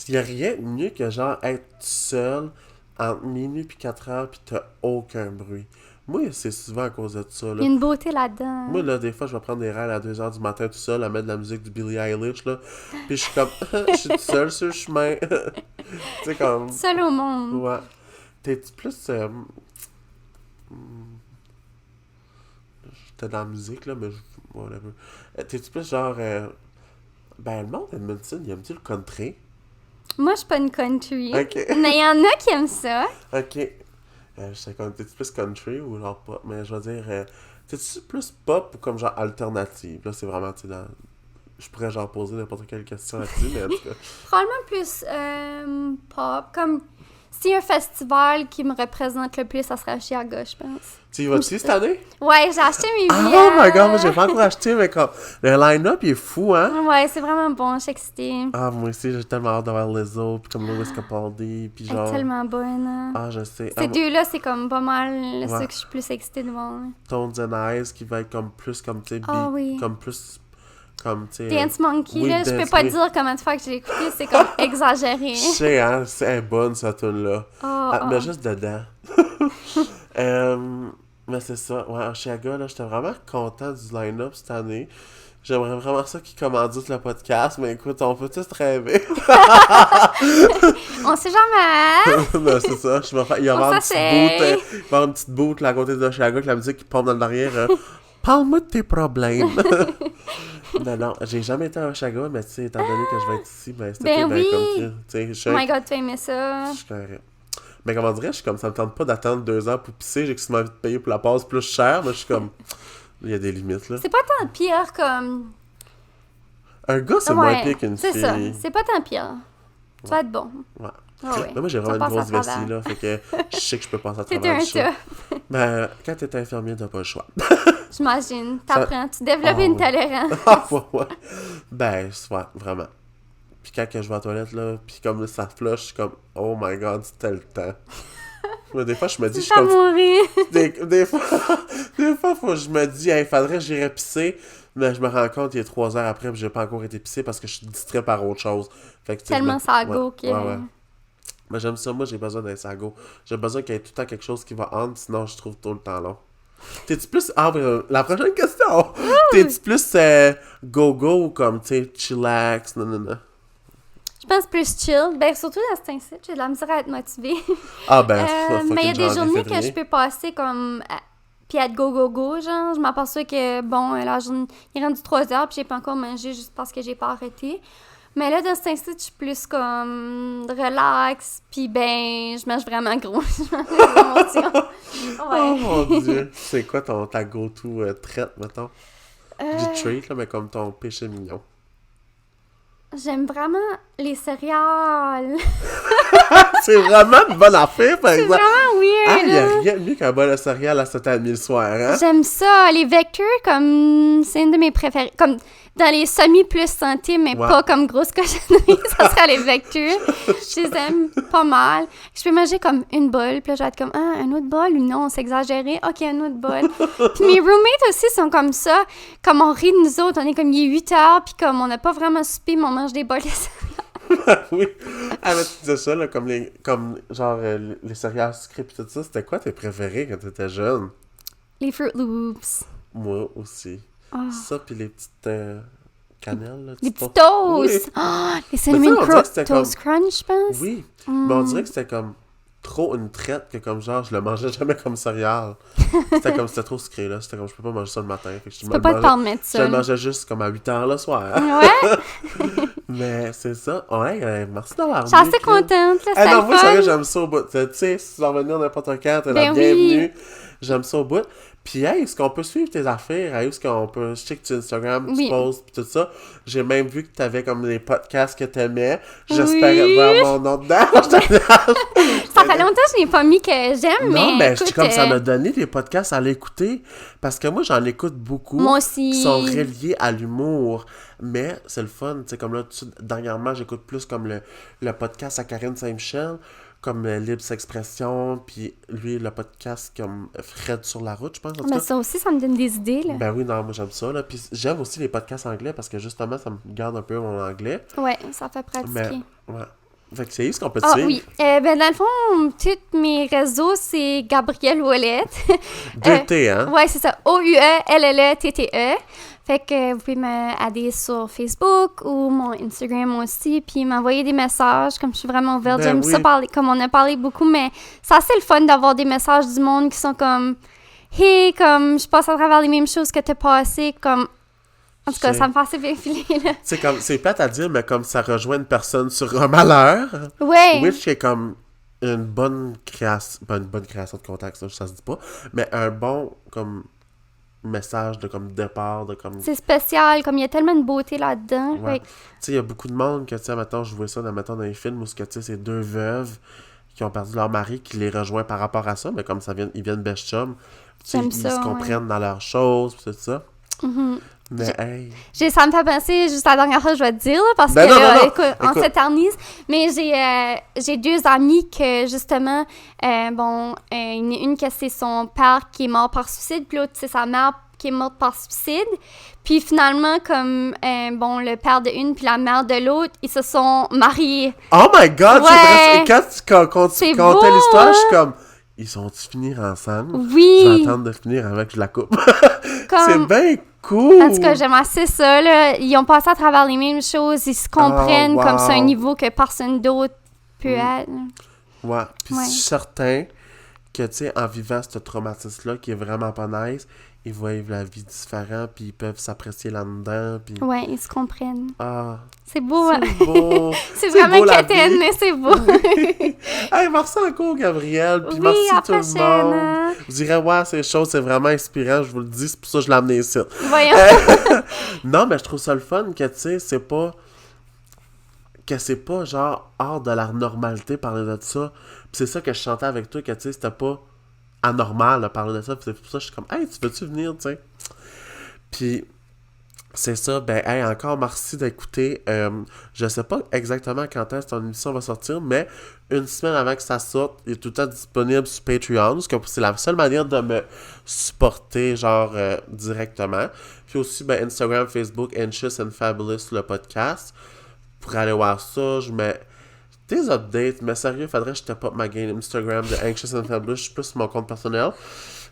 il y a rien de mieux que, genre, être seul entre minuit puis 4h, puis t'as aucun bruit. Moi, c'est souvent à cause de ça, Il y a là. une beauté là-dedans. Moi, là, des fois, je vais prendre des rêves à 2h du matin tout seul, à mettre de la musique du Billie Eilish, là. Puis je suis comme, je suis tout seul sur le chemin. Tu sais, comme... Seul au monde. Ouais. T'es-tu plus... J'étais dans la musique, là, mais... Whatever. T'es-tu plus genre... Ben, le monde d'Edmundston, il aime-tu le country? Moi, je suis pas une country. Ok. Mais il y en a qui aiment ça. Ok. Je sais comme, t'es-tu plus country ou genre pop? Mais je veux dire, t'es-tu plus pop ou comme genre alternative? Là, c'est vraiment, tu sais, dans... Je pourrais genre poser n'importe quelle question là-dessus, mais en tout cas. Probablement plus pop. Comme, s'il y a un festival qui me représente le plus, ça serait à Chicago, je pense. Tu y vas-tu cette année? Ouais, j'ai acheté mes billets. Oh my god, moi j'ai pas encore acheté, mais comme, le line-up il est fou, hein? Ouais, c'est vraiment bon, je suis excitée. Ah, moi aussi, j'ai tellement hâte d'avoir Lizzo, puis comme Lewis Capaldi, puis Elle genre... est tellement bonne. Hein. Ah, je sais. Ces deux-là, c'est comme pas mal ceux Ouais. que je suis plus excitée de voir. Là. Tones and Eyes, qui va être comme plus, comme, tu sais, Ah oui. comme plus, comme, tu sais... Dance Monkey, oui, là, je peux Dance, pas oui. dire combien de fois que j'ai écouté, c'est comme exagéré. Je sais, hein, c'est bonne, cette tune-là. Oh, Elle te met oh. juste dedans. Mais c'est ça. Ouais, à Chicago, là, j'étais vraiment content du line-up cette année. J'aimerais vraiment ça qu'ils commanditent le podcast, mais écoute, on peut tous rêver. On sait jamais. Non, c'est ça. Je vais faire... Il va y avoir On une petite s'essaye. boot, il va y avoir une petite boot là, à côté de Chicago avec la musique qui pompe dans le derrière. Parle-moi de tes problèmes. Non, j'ai jamais été à Chicago, mais tu sais, étant donné que je vais être ici, ben c'était Ben tout oui. comme tu sais, je suis Oh my god, tu as aimé ça. je suis correct. Mais comment dire, je suis comme, ça me tente pas d'attendre 2 ans pour pisser, j'ai que envie de payer pour la passe plus cher, mais je suis comme, il y a des limites, là. C'est pas tant pire comme. Un gars, c'est moins pire qu'une fille. C'est ça, c'est pas tant pire. Tu vas être bon. Ouais. Ah ouais. Mais moi, j'ai Ça vraiment une passe à grosse travers. vessie, là, fait que je sais que je peux passer à T'es travers un le show. tough. Ben, quand t'es infirmier, t'as pas le choix. J'imagine. T'apprends. Tu développes Ah, une ouais. tolérance. Ah, ouais. Ben, ouais, vraiment. Puis quand que je vais à la toilette, là, puis comme là, ça flush, je suis comme, oh my god, c'était le temps. Mais des fois, je me dis, je suis Tu vas comme... mourir. Des fois, faut que je me dis, il faudrait que j'irais pisser, mais je me rends compte, il est 3 heures après, puis j'ai pas encore été pisser parce que je suis distrait par autre chose. Fait que, tu sais, Tellement sago que. Ouais. Mais j'aime ça, moi j'ai besoin d'un sago. J'ai besoin qu'il y ait tout le temps quelque chose qui va entre, sinon je trouve tout le temps long. T'es-tu plus... Ah, la prochaine question! T'es-tu plus go-go ou comme, tu sais, chillax, non. Je pense plus chill. Ben, surtout dans ce temps-ci, j'ai de la misère à être motivée. Ah ben, Mais il y a des janvier, journées que février. je peux passer comme. Puis être go, genre. Je m'aperçois que, bon, la journée. Il est rendu 3 heures, puis j'ai pas encore mangé juste parce que j'ai pas arrêté. Mais là, dans ce temps-ci, je suis plus comme. Relax, puis ben, je mange vraiment gros. Je mange des émotions. Oh Ouais. mon dieu! C'est quoi ta go-to traite, mettons? Du treat, là, mais comme ton péché mignon. J'aime vraiment les céréales. C'est vraiment une bonne affaire, par C'est exemple. vraiment weird. Ah, il y a là. rien de mieux qu'un bol de céréales à 7h30 le soir, hein? J'aime ça. Les Vector, comme, c'est une de mes préférées. Comme dans les semis plus santé, mais Ouais. pas comme grosse cochonnerie. Ça serait les Vector. Je les aime pas mal. Je peux manger comme une bol, puis là, je vais être comme, ah, un autre bol ou non, c'est exagéré. Ok, un autre bol. Puis mes roommates aussi sont comme ça. Comme on rit de nous autres, on est comme, il est 8 heures, puis comme on n'a pas vraiment soupé, mais on mange des bols de céréales. Oui. Ah, mais tu disais ça, là, comme genre, les céréales sucrées pis tout ça. C'était quoi tes préférés quand t'étais jeune? Les Fruit Loops. Moi aussi. Ah. Ça, pis les petites cannelles, là. Les petites petits toasts. Oui. Ah, les Mais Cinnamon ça, on dirait que c'était Toast Crunch, je pense. Oui. Mais on dirait que c'était comme trop une traite que comme genre, je le mangeais jamais comme céréales. C'était trop sucré, là. C'était comme, je peux pas manger ça le matin. Fait que je Tu me peux le pas te mangeais- permettre Je ça. le là. mangeais juste comme à 8h le soir. Ouais, Mais c'est ça. Ouais, merci d'avoir je suis assez contente, là, Ah c'était non, le moi, fun. sérieux, j'aime ça au bout. Tu sais, si tu vas revenir n'importe quand, t'es la Ben oui. bienvenue. J'aime ça au bout. Puis, hey, est-ce qu'on peut suivre tes affaires? Hey, est-ce qu'on peut... Je sais que tu Instagram, tu Oui. postes, pis tout ça. J'ai même vu que t'avais comme des podcasts que t'aimais. J'espérais Oui. voir mon nom dedans. Ça fait longtemps que je n'ai pas mis que j'aime, Non, mais je dis écoute, comme ça m'a donné des podcasts à l'écouter. Parce que moi, j'en écoute beaucoup. moi aussi. Qui sont reliés à l'humour. Mais c'est le fun. Tu sais, comme là, dernièrement, j'écoute plus comme le podcast à Karine Saint-Michel, comme Libre Expression, puis lui, le podcast comme Fred sur la route, je pense. En tout Mais cas. ça aussi, ça me donne des idées, là. Ben oui, non, moi j'aime ça. Là. Puis j'aime aussi les podcasts anglais parce que justement, ça me garde un peu mon anglais. Ouais, ça fait pratiquer. Mais, ouais. Fait que c'est ce qu'on peut te Ah suivre. oui, ben dans le fond, tous mes réseaux, c'est Gabrielle Ouellette. 2T, hein? Ouais, c'est ça. OUELLETTE. Fait que vous pouvez m'aider sur Facebook ou mon Instagram aussi, puis m'envoyer des messages, comme je suis vraiment ouverte. Ben J'aime oui. ça parler, comme on a parlé beaucoup, mais c'est assez le fun d'avoir des messages du monde qui sont comme « Hey, comme je passe à travers les mêmes choses que t'as passé, comme En tout cas, ça me fait assez bien filer, là. C'est comme, c'est plate à dire, mais comme ça rejoint une personne sur un malheur. Ouais. Which est comme une bonne création, pas une bonne création de contact, ça se dit pas, mais un bon, comme, message de, comme, départ, de, comme... C'est spécial, comme il y a tellement de beauté là-dedans. Ouais. Fait Tu sais, il y a beaucoup de monde que, tu sais, maintenant, je vois ça, mettons, dans les films où, tu sais, c'est deux veuves qui ont perdu leur mari, qui les rejoint par rapport à ça, mais comme ça vient, ils viennent best chum, tu sais, J'aime ils ça, se comprennent dans leurs choses, pis tout ça. Mhm. Mais, hey... Ça me fait penser, juste la dernière fois, je vais te dire, là, parce Ben que non, là, non, non. écoute, on Écoute. s'éternise. Mais j'ai deux amis que, justement, il y en a une que c'est son père qui est mort par suicide, puis l'autre, c'est sa mère qui est morte par suicide. Puis finalement, comme, le père de une puis la mère de l'autre, ils se sont mariés. Oh my God! Ouais. Quand tu C'est contais beau, l'histoire, je suis hein? comme... Ils sont-ils finir ensemble? Je vais Oui! attendre de finir avec je la coupe. C'est Comme, bien cool! en tout cas, j'aime assez ça, là. Ils ont passé à travers les mêmes choses, ils se comprennent Oh, wow. comme c'est un niveau que personne d'autre peut être. Ouais. Puis Ouais. je suis certain que, tu sais, en vivant ce traumatisme-là, qui est vraiment pas nice, ils voient la vie différente, puis ils peuvent s'apprécier là-dedans, puis... Ouais, ils se comprennent. Ah, C'est beau, hein? c'est beau! C'est C'est vraiment beau, la quétaine, vie. mais c'est beau. Hey, merci encore, Gabrielle, puis Oui, merci à la tout le prochaine, monde! hein? Vous direz, ouais, ces choses, c'est vraiment inspirant, je vous le dis, c'est pour ça que je l'ai amené ici. Voyons. Non, mais je trouve ça le fun que, tu sais, c'est pas... Que c'est pas, genre, hors de la normalité parler de ça. Puis c'est ça que je chantais avec toi, que, tu sais, c'était pas anormal de parler de ça. Puis c'est pour ça que je suis comme, hey, tu veux-tu venir, tu sais? Puis c'est ça, ben, hey, encore merci d'écouter. Je sais pas exactement quand est-ce que ton émission va sortir, mais une semaine avant que ça sorte, il est tout le temps disponible sur Patreon, parce que c'est la seule manière de me supporter, genre, directement. Puis aussi, ben, Instagram, Facebook, Anxious and Fabulous, le podcast. Pour aller voir ça, je mets des updates, mais sérieux, faudrait que je tape up ma game Instagram de Anxious and Fabulous, je suis plus sur mon compte personnel.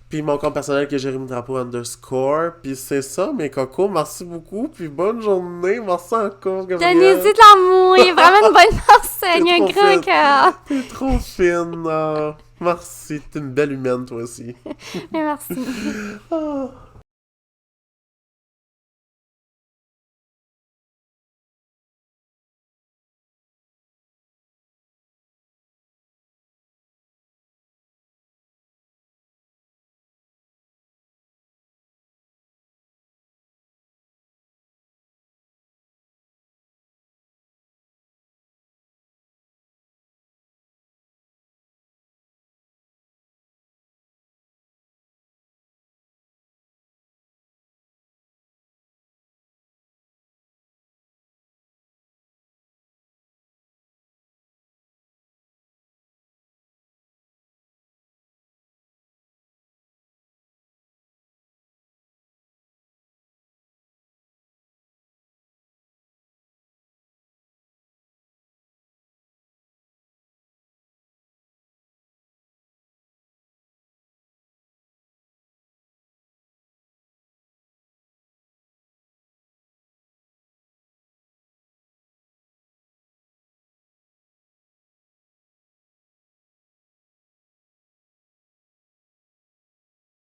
Puis mon compte personnel qui est Jérémy Drapeau _ puis c'est ça, mes cocos, merci beaucoup, puis bonne journée, merci encore, Gabrielle. Donnez-y de l'amour, il est vraiment une bonne personne, il a un trop grand fine. cœur. T'es trop fine, merci, t'es une belle humaine toi aussi. Merci. Ah.